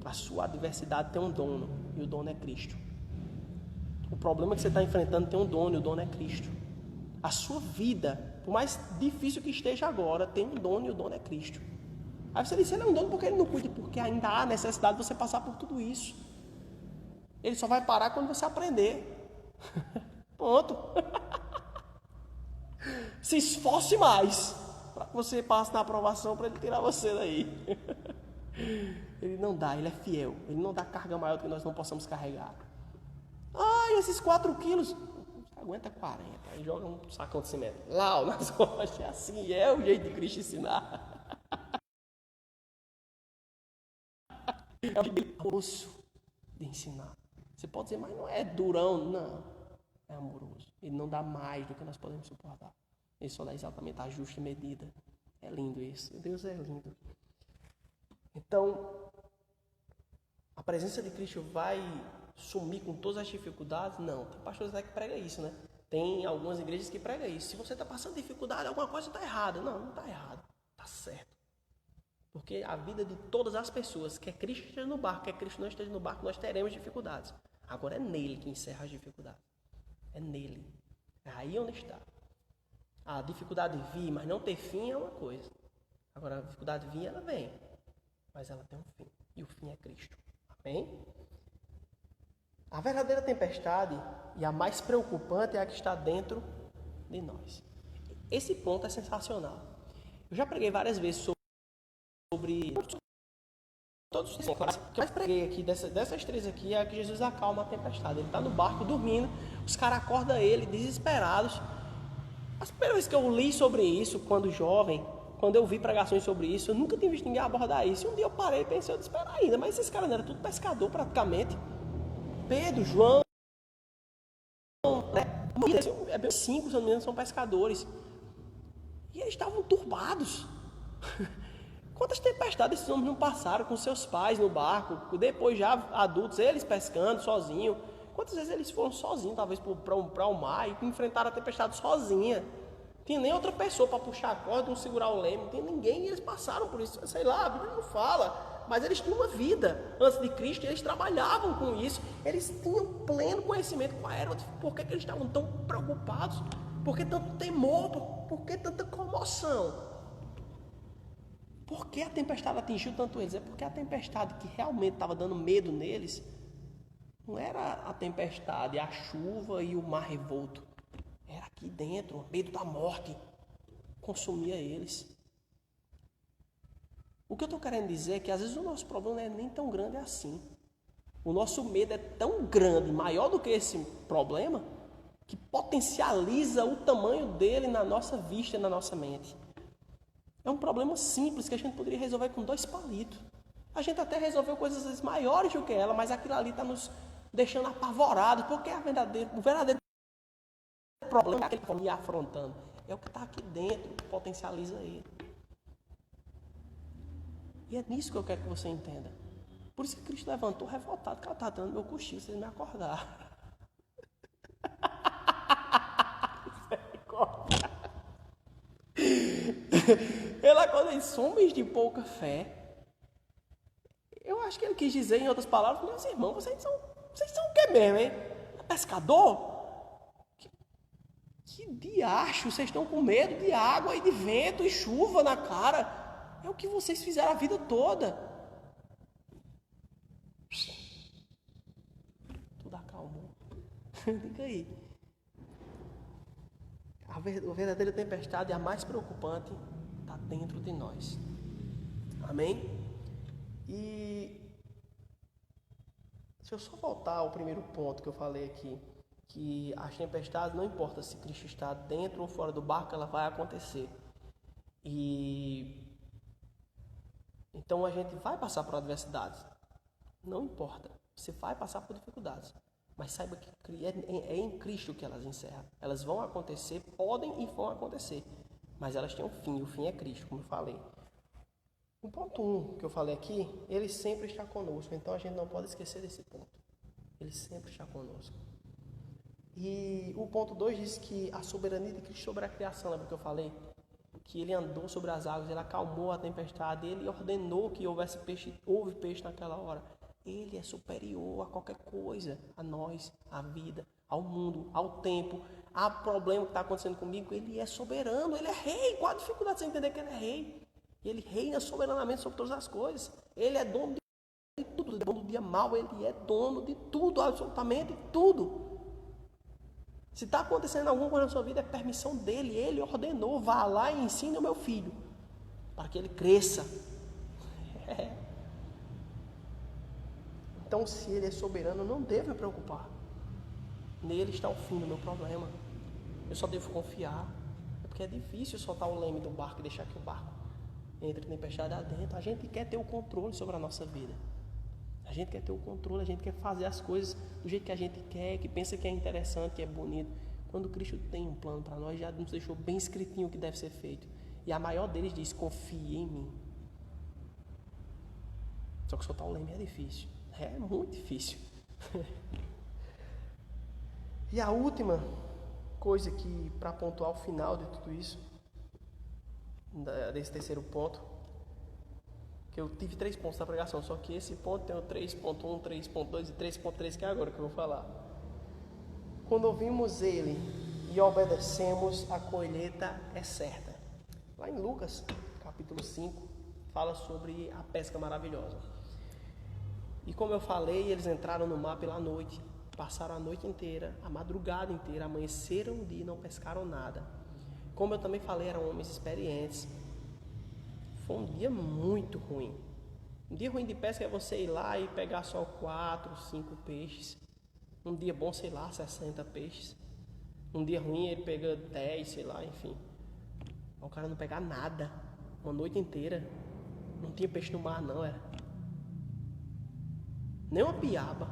A sua adversidade tem um dono, e o dono é Cristo. O problema que você está enfrentando tem um dono, e o dono é Cristo. A sua vida, por mais difícil que esteja agora, tem um dono, e o dono é Cristo. Aí você diz, ele é um dono porque ele não cuida, porque ainda há necessidade de você passar por tudo isso. Ele só vai parar quando você aprender. Ponto. Se esforce mais para que você passe na aprovação para ele tirar você daí. Ele não dá, ele é fiel. Ele não dá carga maior do que nós não possamos carregar. E esses 4 quilos? Você aguenta 40. Aí joga um sacão de cimento lá nas costas. Assim é o jeito de Cristo ensinar. É o jeito amoroso de ensinar. Você pode dizer, mas não é durão. Não. É amoroso. Ele não dá mais do que nós podemos suportar. Ele só dá exatamente a justa medida. É lindo isso. Deus é lindo. Então, a presença de Cristo vai sumir com todas as dificuldades? Não. Tem pastores que pregam isso, né? Tem algumas igrejas que pregam isso. Se você está passando dificuldade, alguma coisa está errada. Não está errado. Está certo. Porque a vida de todas as pessoas, quer Cristo esteja no barco, quer Cristo não esteja no barco, nós teremos dificuldades. Agora é nele que encerra as dificuldades. É nele. É aí onde está. A dificuldade vir, mas não ter fim é uma coisa. Agora a dificuldade vir, ela vem. Mas ela tem um fim. E o fim é Cristo. Amém? A verdadeira tempestade e a mais preocupante é a que está dentro de nós. Esse ponto é sensacional. Eu já preguei várias vezes sobre todos os pontos. O que eu mais preguei aqui, dessas três aqui, é que Jesus acalma a tempestade. Ele está no barco dormindo, os caras acordam ele, desesperados. A primeira vez que eu li sobre isso, quando jovem, quando eu vi pregações sobre isso, eu nunca tinha visto ninguém abordar isso. E um dia eu parei e pensei, eu disse, espera ainda, mas esses caras não eram tudo pescador praticamente. Pedro, João, né? É bem 5, se não me engano, são pescadores. E eles estavam turbados. Quantas tempestades esses homens não passaram com seus pais no barco, depois já adultos, eles pescando sozinhos. Quantas vezes eles foram sozinhos, talvez para o mar, e enfrentaram a tempestade sozinha. Não tinha nem outra pessoa para puxar a corda, não segurar o leme, não tinha ninguém, e eles passaram por isso. Sei lá, a Bíblia não fala, mas eles tinham uma vida antes de Cristo, eles trabalhavam com isso, eles tinham pleno conhecimento qual era, por que eles estavam tão preocupados, por que tanto temor, por que tanta comoção. Por que a tempestade atingiu tanto eles? É porque a tempestade que realmente estava dando medo neles não era a tempestade, a chuva e o mar revolto. Era aqui dentro, o medo da morte consumia eles. O que eu estou querendo dizer é que às vezes o nosso problema não é nem tão grande assim. O nosso medo é tão grande, maior do que esse problema, que potencializa o tamanho dele na nossa vista e na nossa mente. É um problema simples que a gente poderia resolver com 2 palitos. A gente até resolveu coisas às vezes maiores do que ela, mas aquilo ali está nos deixando apavorados, porque o verdadeiro problema é aquele que está me afrontando. É o que está aqui dentro, que potencializa ele. E é nisso que eu quero que você entenda. Por isso que Cristo levantou revoltado, que ela está dando meu cochilo, vocês me acordaram. Ele acordou em homens de pouca fé. Eu acho que ele quis dizer, em outras palavras, meus irmãos, vocês são o que mesmo, hein? Pescador? Que diacho, vocês estão com medo de água e de vento e chuva na cara. É o que vocês fizeram a vida toda. Tudo acalmou. Fica aí. A verdadeira tempestade, a mais preocupante, está dentro de nós. Amém? E se eu só voltar ao primeiro ponto que eu falei aqui, que as tempestades, não importa se Cristo está dentro ou fora do barco, ela vai acontecer. E então a gente vai passar por adversidades. Não importa, você vai passar por dificuldades. Mas saiba que é em Cristo que elas encerram. Elas vão acontecer, podem e vão acontecer. Mas elas têm um fim, e o fim é Cristo, como eu falei. O ponto 1 que eu falei aqui, ele sempre está conosco. Então a gente não pode esquecer desse ponto. Ele sempre está conosco. E o ponto 2 diz que a soberania de Cristo sobre a criação, lembra que eu falei? Que ele andou sobre as águas, ele acalmou a tempestade, ele ordenou que houvesse peixe, houve peixe naquela hora. Ele é superior a qualquer coisa, a nós, à vida, ao mundo, ao tempo, ao problema que está acontecendo comigo. Ele é soberano, ele é rei. Qual a dificuldade de você entender que ele é rei? Ele reina soberanamente sobre todas as coisas. Ele é dono de tudo, dono do dia mau, ele é dono de tudo, absolutamente tudo. Se está acontecendo alguma coisa na sua vida, é permissão dele. Ele ordenou, vá lá e ensine o meu filho, para que ele cresça. Então, se ele é soberano, eu não devo me preocupar. Nele está o fim do meu problema. Eu só devo confiar. É porque é difícil soltar o leme do barco e deixar que o barco entre tempestade adentro. A gente quer ter o controle sobre a nossa vida. A gente quer ter o controle, a gente quer fazer as coisas do jeito que a gente quer, que pensa que é interessante, que é bonito. Quando Cristo tem um plano para nós, já nos deixou bem escritinho o que deve ser feito. E a maior deles diz, confie em mim. Só que soltar o leme é difícil. É muito difícil. E a última coisa que, para pontuar o final de tudo isso, desse terceiro ponto, que eu tive 3 pontos da pregação, só que esse ponto tem o 3.1, 3.2 e 3.3, que é agora que eu vou falar. Quando ouvimos ele e obedecemos, a colheita é certa. Lá em Lucas, capítulo 5, fala sobre a pesca maravilhosa. E como eu falei, eles entraram no mar pela noite. Passaram a noite inteira, a madrugada inteira, amanheceram um dia e não pescaram nada. Como eu também falei, eram homens experientes. Foi um dia muito ruim. Um dia ruim de pesca é você ir lá e pegar só 4, 5 peixes. Um dia bom, sei lá, 60 peixes. Um dia ruim ele pega 10, sei lá, enfim. O cara não pegar nada. Uma noite inteira. Não tinha peixe no mar não, era. Nem uma piaba.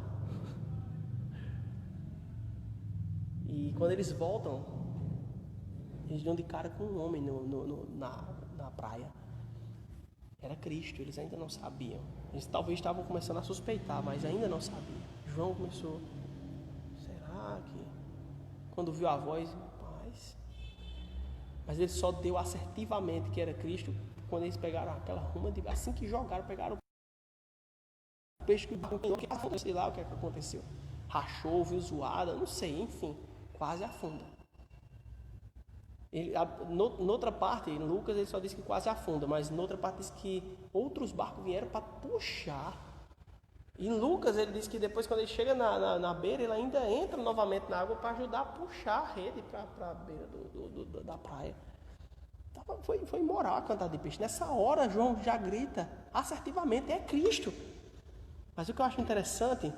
E quando eles voltam, eles dão de cara com um homem na praia. Era Cristo, eles ainda não sabiam. Eles talvez estavam começando a suspeitar, mas ainda não sabiam. João começou, será que... Quando viu a voz, mas ele só deu assertivamente que era Cristo quando eles pegaram aquela ruma, assim que jogaram, pegaram o peixe que sei lá o que é que aconteceu. Rachou, viu zoada, não sei, enfim, quase afunda. Noutra parte, em Lucas ele só diz que quase afunda, mas noutra parte diz que outros barcos vieram para puxar. Em Lucas ele diz que depois, quando ele chega na beira, ele ainda entra novamente na água para ajudar a puxar a rede para a beira da praia. Foi imoral a cantada de peixe. Nessa hora João já grita assertivamente, é Cristo. Mas o que eu acho interessante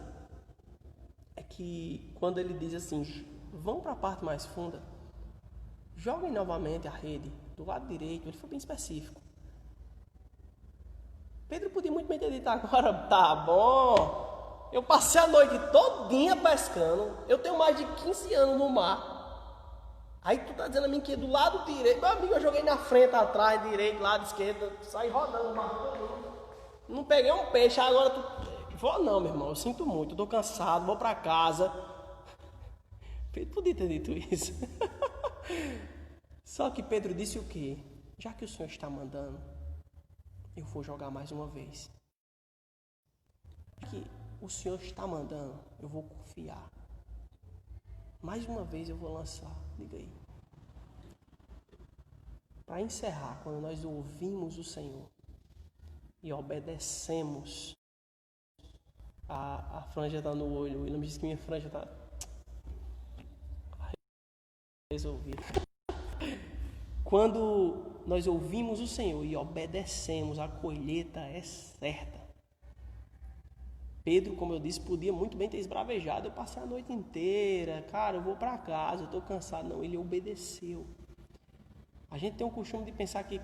é que quando ele diz assim, vão para a parte mais funda, joguem novamente a rede do lado direito, ele foi bem específico. Pedro podia muito bem ter dito agora, tá bom, eu passei a noite todinha pescando, eu tenho mais de 15 anos no mar, aí tu tá dizendo a mim que do lado direito, meu amigo, eu joguei na frente, atrás, direito, lado esquerdo, saí rodando o mar todo, não peguei um peixe, agora tu... Vou não, meu irmão, eu sinto muito, eu tô cansado, vou pra casa. Pedro podia ter dito isso. Só que Pedro disse o quê? Já que o Senhor está mandando, eu vou jogar mais uma vez. Já que o Senhor está mandando, eu vou confiar. Mais uma vez eu vou lançar. Diga aí. Para encerrar, quando nós ouvimos o Senhor e obedecemos, a franja está no olho. O William disse que minha franja está resolvida. Quando nós ouvimos o Senhor e obedecemos, a colheita é certa. Pedro, como eu disse, podia muito bem ter esbravejado. Eu passei a noite inteira, cara, eu vou para casa, eu estou cansado. Não, ele obedeceu. A gente tem um costume de pensar que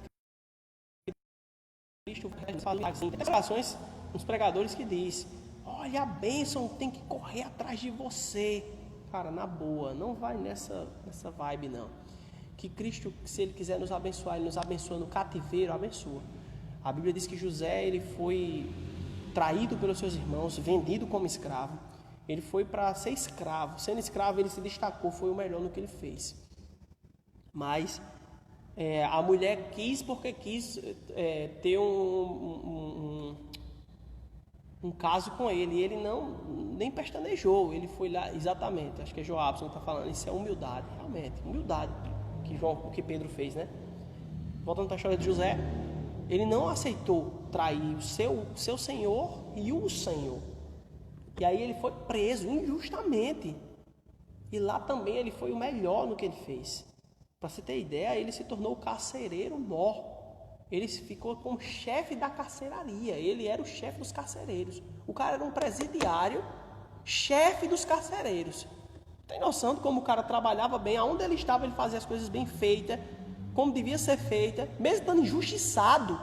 Cristo fala assim, tem expressões uns pregadores que diz, olha, a bênção tem que correr atrás de você. Cara, na boa, não vai nessa vibe não. Que Cristo, se Ele quiser nos abençoar, Ele nos abençoa no cativeiro, abençoa. A Bíblia diz que José, ele foi traído pelos seus irmãos, vendido como escravo. Ele foi para ser escravo. Sendo escravo, ele se destacou, foi o melhor no que ele fez. Mas a mulher quis porque quis ter um caso com ele. E ele nem pestanejou. Ele foi lá, exatamente, acho que é Joabson que está falando. Isso é humildade, realmente, humildade. Que Pedro fez, né? Voltando para a história de José, ele não aceitou trair o seu senhor e o Senhor. E aí ele foi preso injustamente. E lá também ele foi o melhor no que ele fez. Para você ter ideia, ele se tornou o carcereiro mor. Ele ficou como chefe da carceraria. Ele era o chefe dos carcereiros. O cara era um presidiário, chefe dos carcereiros. Tem noção de como o cara trabalhava bem, aonde ele estava ele fazia as coisas bem feitas, como devia ser feita, mesmo estando injustiçado,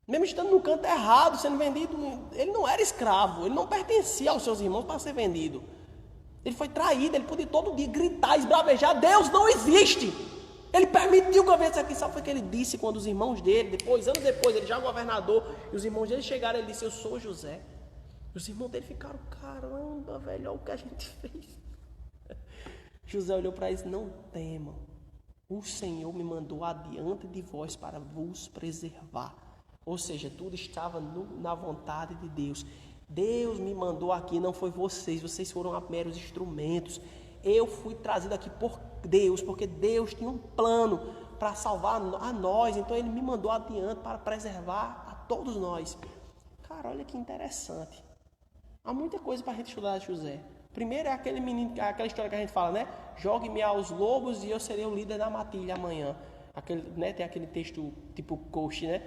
mesmo estando no canto errado, sendo vendido. Ele não era escravo, ele não pertencia aos seus irmãos para ser vendido. Ele foi traído, ele podia todo dia gritar, esbravejar, Deus não existe. Ele permitiu que eu viesse aqui. Sabe o que ele disse quando os irmãos dele, anos depois, ele já governador, e os irmãos dele chegaram, ele disse, eu sou José. Os irmãos dele ficaram, caramba, velho, olha o que a gente fez. José olhou para eles, não temam, o Senhor me mandou adiante de vós para vos preservar. Ou seja, tudo estava na vontade de Deus. Deus me mandou aqui, não foi vocês foram meros instrumentos. Eu fui trazido aqui por Deus, porque Deus tinha um plano para salvar a nós, então Ele me mandou adiante para preservar a todos nós. Cara, olha que interessante. Há muita coisa para a gente estudar de José. Primeiro é aquele menino, aquela história que a gente fala, né? Jogue-me aos lobos e eu serei o líder da matilha amanhã. Tem aquele texto tipo coach, né?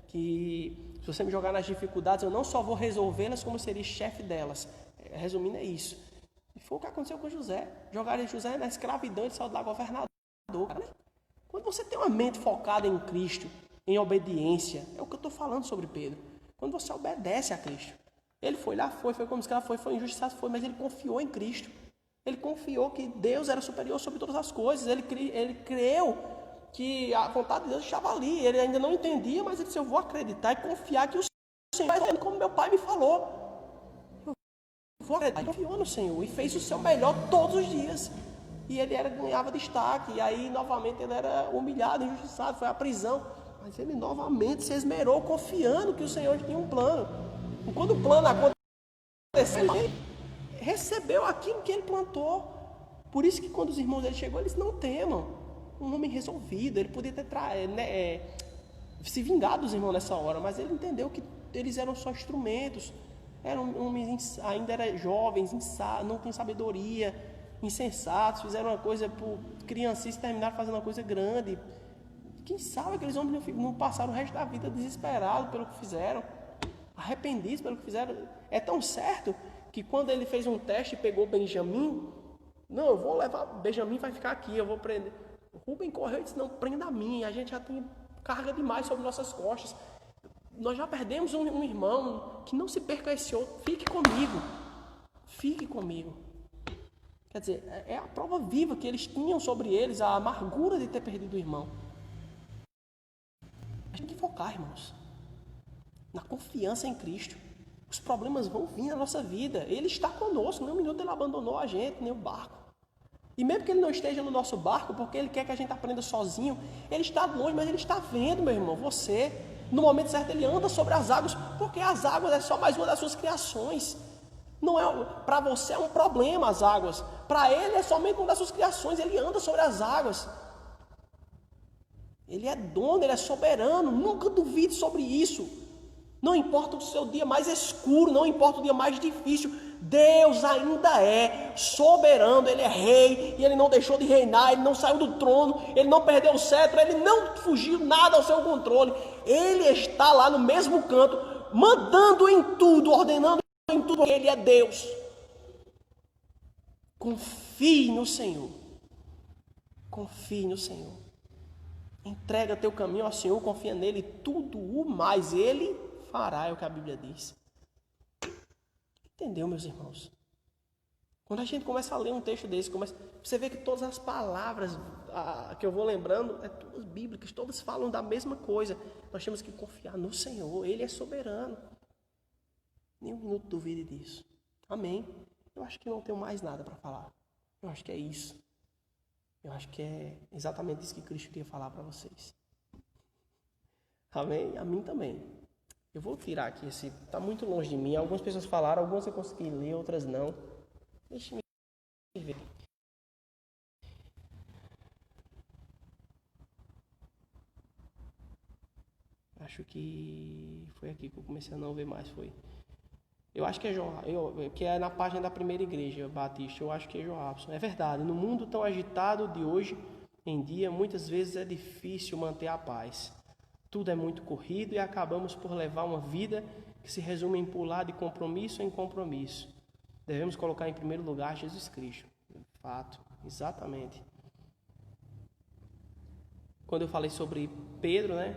Que se você me jogar nas dificuldades, eu não só vou resolvê-las, como serei chefe delas. Resumindo, é isso. E foi o que aconteceu com José. Jogaram José na escravidão, ele saiu de lá governador. Né? Quando você tem uma mente focada em Cristo, em obediência, é o que eu estou falando sobre Pedro. Quando você obedece a Cristo. Ele foi lá, foi como escravo, foi injustiçado, mas ele confiou em Cristo. Ele confiou que Deus era superior sobre todas as coisas. Ele creu que a vontade de Deus estava ali. Ele ainda não entendia, mas ele disse, eu vou acreditar e confiar que o Senhor vai fazer como meu pai me falou. Eu vou acreditar. Ele confiou no Senhor e fez o seu melhor todos os dias. E ele ganhava destaque. E aí, novamente, ele era humilhado, injustiçado, foi à prisão. Mas ele novamente se esmerou, confiando que o Senhor tinha um plano. E quando o plano aconteceu, ele recebeu aquilo que ele plantou. Por isso que quando os irmãos dele chegou, eles não temam. Um homem resolvido, ele podia ter se vingado dos irmãos nessa hora, mas ele entendeu que eles eram só instrumentos. Eram homens, ainda eram jovens, não tinham sabedoria, insensatos, fizeram uma coisa por criancice e terminaram fazendo uma coisa grande. Quem sabe aqueles homens não passaram o resto da vida desesperados pelo que fizeram, arrependidos pelo que fizeram. É tão certo que quando ele fez um teste e pegou Benjamim, não, eu vou levar, Benjamim vai ficar aqui, eu vou prender. Rubem correu e disse, não, prenda a mim, a gente já tem carga demais sobre nossas costas. Nós já perdemos um irmão, que não se perca esse outro, fique comigo. Quer dizer, é a prova viva que eles tinham sobre eles, a amargura de ter perdido o irmão. A gente tem que focar, irmãos, na confiança em Cristo. Os problemas vão vir na nossa vida, Ele está conosco, nem um minuto Ele abandonou a gente, nem o barco. E mesmo que Ele não esteja no nosso barco, porque Ele quer que a gente aprenda sozinho, Ele está longe, mas Ele está vendo, meu irmão, você. No momento certo Ele anda sobre as águas, porque as águas é só mais uma das suas criações. Não é, para você é um problema as águas, para Ele é somente uma das suas criações, Ele anda sobre as águas. Ele é dono, Ele é soberano, nunca duvide sobre isso. Não importa o seu dia mais escuro, não importa o dia mais difícil, Deus ainda é soberano, Ele é rei, e Ele não deixou de reinar, Ele não saiu do trono, Ele não perdeu o cetro, Ele não fugiu nada ao seu controle. Ele está lá no mesmo canto, mandando em tudo, ordenando em tudo, Ele é Deus. Confie no Senhor, confie no Senhor. Entrega teu caminho ao Senhor, confia nele, tudo o mais Ele fará, é o que a Bíblia diz. Entendeu, meus irmãos? Quando a gente começa a ler um texto desse, você vê que todas as palavras que eu vou lembrando, todas bíblicas, todas falam da mesma coisa. Nós temos que confiar no Senhor, Ele é soberano. Nem um minuto duvide disso. Amém? Eu acho que não tenho mais nada para falar. Eu acho que é isso. Eu acho que é exatamente isso que Cristo queria falar para vocês. Amém? A mim também. Eu vou tirar aqui está muito longe de mim. Algumas pessoas falaram, algumas eu consegui ler, outras não. Deixa eu ver. Acho que foi aqui que eu comecei a não ver mais, foi. Eu acho que é que é na página da primeira igreja batista, eu acho que é Joabson. É verdade, no mundo tão agitado de hoje em dia, muitas vezes é difícil manter a paz. Tudo é muito corrido e acabamos por levar uma vida que se resume em pular de compromisso em compromisso. Devemos colocar em primeiro lugar Jesus Cristo. Fato, exatamente. Quando eu falei sobre Pedro, né?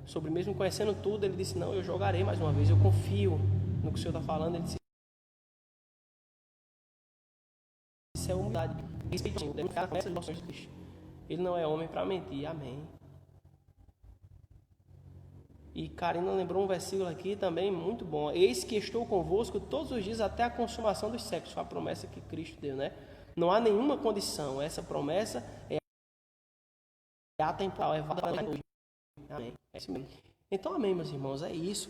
Sobre mesmo conhecendo tudo, ele disse, não, eu jogarei mais uma vez, eu confio no que o Senhor está falando. Ele disse, isso é humildade. Ele não é homem para mentir, amém. E Karina lembrou um versículo aqui também muito bom. Eis que estou convosco todos os dias até a consumação dos séculos. Foi a promessa que Cristo deu, né? Não há nenhuma condição. Essa promessa é atemporal, é válida. Amém. É isso mesmo. Então, amém, meus irmãos. É isso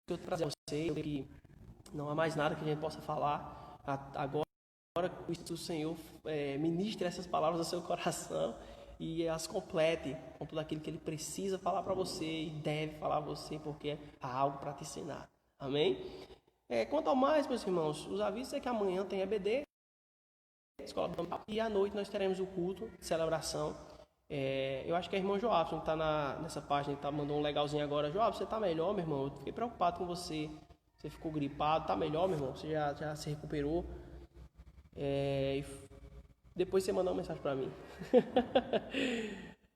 que eu trazer a vocês. Que não há mais nada que a gente possa falar. Agora que o Espírito do Senhor ministre essas palavras ao seu coração e as complete com tudo aquilo que Ele precisa falar para você e deve falar a você, porque há algo para te ensinar. Amém? Quanto ao mais, meus irmãos, os avisos é que amanhã tem EBD, Escola Dominical, e à noite nós teremos o culto de celebração. Eu acho que é a irmã Joabson que está nessa página, que mandou um legalzinho agora. Joabson, você está melhor, meu irmão? Eu fiquei preocupado com você. Você ficou gripado, está melhor, meu irmão? Você já se recuperou? Depois você mandar uma mensagem para mim.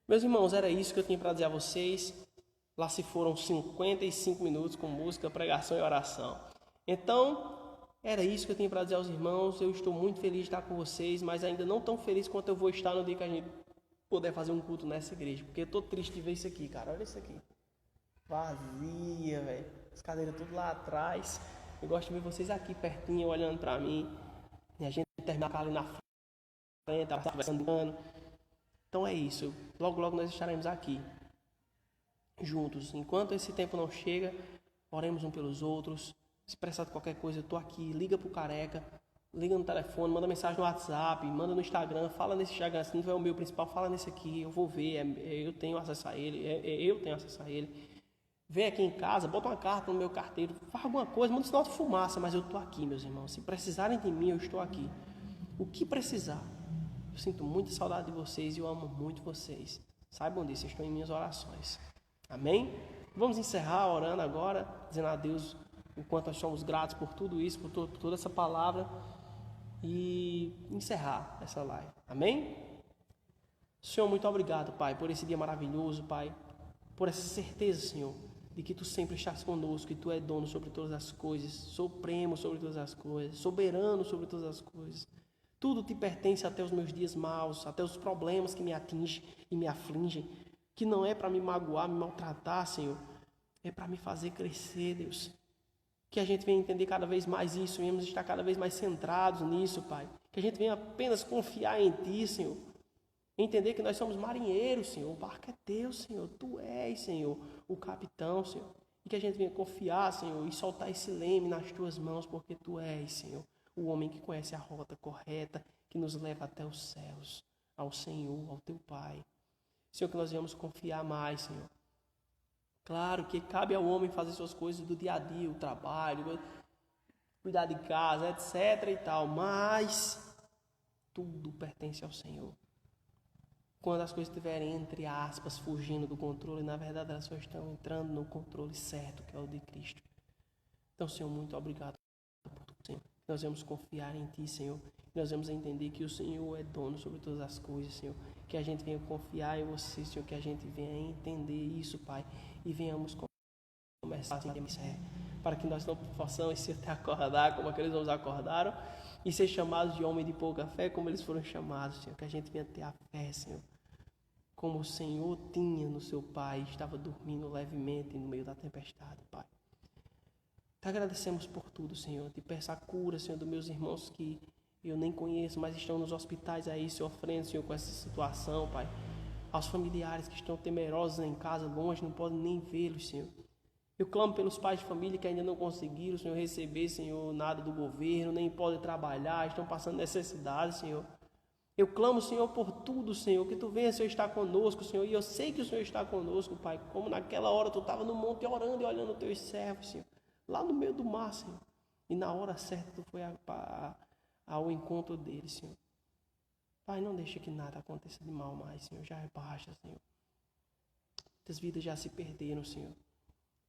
Meus irmãos, era isso que eu tinha para dizer a vocês. Lá se foram 55 minutos com música, pregação e oração. Então, era isso que eu tinha para dizer aos irmãos. Eu estou muito feliz de estar com vocês, mas ainda não tão feliz quanto eu vou estar no dia que a gente puder fazer um culto nessa igreja. Porque eu estou triste de ver isso aqui, cara. Olha isso aqui. Vazia, velho. As cadeiras tudo lá atrás. Eu gosto de ver vocês aqui pertinho, olhando para mim. E a gente terminar ali na frente, conversando. Então é isso. Logo, logo nós estaremos aqui. Juntos. Enquanto esse tempo não chega, oremos um pelos outros. Se precisar de qualquer coisa, eu estou aqui. Liga pro Careca, liga no telefone, manda mensagem no WhatsApp, manda no Instagram, fala nesse Instagram, se não tiver o meu principal, fala nesse aqui, eu vou ver, eu tenho acesso a ele, eu tenho acesso a ele. Vem aqui em casa, bota uma carta no meu carteiro, faz alguma coisa, manda um sinal de fumaça, mas eu estou aqui, meus irmãos. Se precisarem de mim, eu estou aqui. O que precisar. Eu sinto muita saudade de vocês e eu amo muito vocês. Saibam disso, estão em minhas orações. Amém? Vamos encerrar orando agora, dizendo a Deus o quanto nós somos gratos por tudo isso, por toda essa palavra, e encerrar essa live. Amém? Senhor, muito obrigado, Pai, por esse dia maravilhoso, Pai, por essa certeza, Senhor, de que Tu sempre estás conosco, que Tu és dono sobre todas as coisas, supremo sobre todas as coisas, soberano sobre todas as coisas. Tudo Te pertence até os meus dias maus, até os problemas que me atingem e me afligem, que não é para me magoar, me maltratar, Senhor, é para me fazer crescer, Deus. Que a gente venha entender cada vez mais isso, venhamos estar cada vez mais centrados nisso, Pai. Que a gente venha apenas confiar em Ti, Senhor. Entender que nós somos marinheiros, Senhor. O barco é Teu, Senhor. Tu és, Senhor, o capitão, Senhor. E que a gente venha confiar, Senhor, e soltar esse leme nas Tuas mãos, porque Tu és, Senhor, o homem que conhece a rota correta, que nos leva até os céus, ao Senhor, ao Teu Pai. Senhor, que nós venhamos confiar mais, Senhor. Claro que cabe ao homem fazer suas coisas do dia a dia, o trabalho, cuidar de casa, etc. e tal, mas tudo pertence ao Senhor. Quando as coisas estiverem, entre aspas, fugindo do controle, na verdade elas só estão entrando no controle certo, que é o de Cristo. Então, Senhor, muito obrigado por tudo, Senhor. Nós vamos confiar em Ti, Senhor. Nós vamos entender que o Senhor é dono sobre todas as coisas, Senhor. Que a gente venha confiar em Você, Senhor. Que a gente venha entender isso, Pai. E venhamos começar assim, para que nós não possamos se até acordar como aqueles homens acordaram e ser chamados de homem de pouca fé como eles foram chamados, Senhor. Que a gente venha ter a fé, Senhor. Como o Senhor tinha no seu Pai, estava dormindo levemente no meio da tempestade, Pai. Te agradecemos por tudo, Senhor. Te peço a cura, Senhor, dos meus irmãos que eu nem conheço, mas estão nos hospitais aí, sofrendo, Senhor, com essa situação, Pai. Aos familiares que estão temerosos em casa, longe, não podem nem vê-los, Senhor. Eu clamo pelos pais de família que ainda não conseguiram, Senhor, receber, Senhor, nada do governo, nem podem trabalhar, estão passando necessidade, Senhor. Eu clamo, Senhor, por tudo, Senhor, que Tu venha, Senhor, estar conosco, Senhor, e eu sei que o Senhor está conosco, Pai, como naquela hora Tu estava no monte orando e olhando os Teus servos, Senhor, lá no meio do mar, Senhor, e na hora certa Tu foi ao encontro deles, Senhor. Pai, não deixe que nada aconteça de mal mais, Senhor, já basta, Senhor. Muitas vidas já se perderam, Senhor,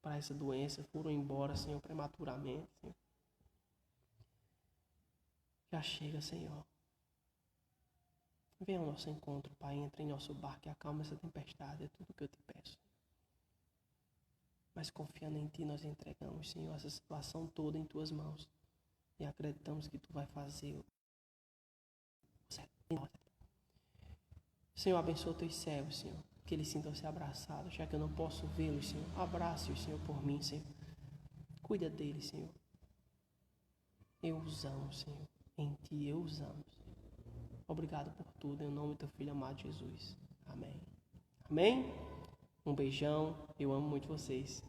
para essa doença, foram embora, Senhor, prematuramente, Senhor. Já chega, Senhor. Venha ao nosso encontro, Pai, entre em nosso barco e acalma essa tempestade, é tudo que eu Te peço. Mas confiando em Ti, nós entregamos, Senhor, essa situação toda em Tuas mãos. E acreditamos que Tu vai fazer o certo. Senhor, abençoa Teus servos, Senhor, que eles sintam-se abraçados, já que eu não posso vê-los, Senhor. Abrace-os, Senhor, por mim, Senhor. Cuida deles, Senhor. Eu os amo, Senhor. Em Ti eu os amo, Senhor. Obrigado por tudo, em nome do Teu Filho amado Jesus. Amém. Amém? Um beijão, eu amo muito vocês.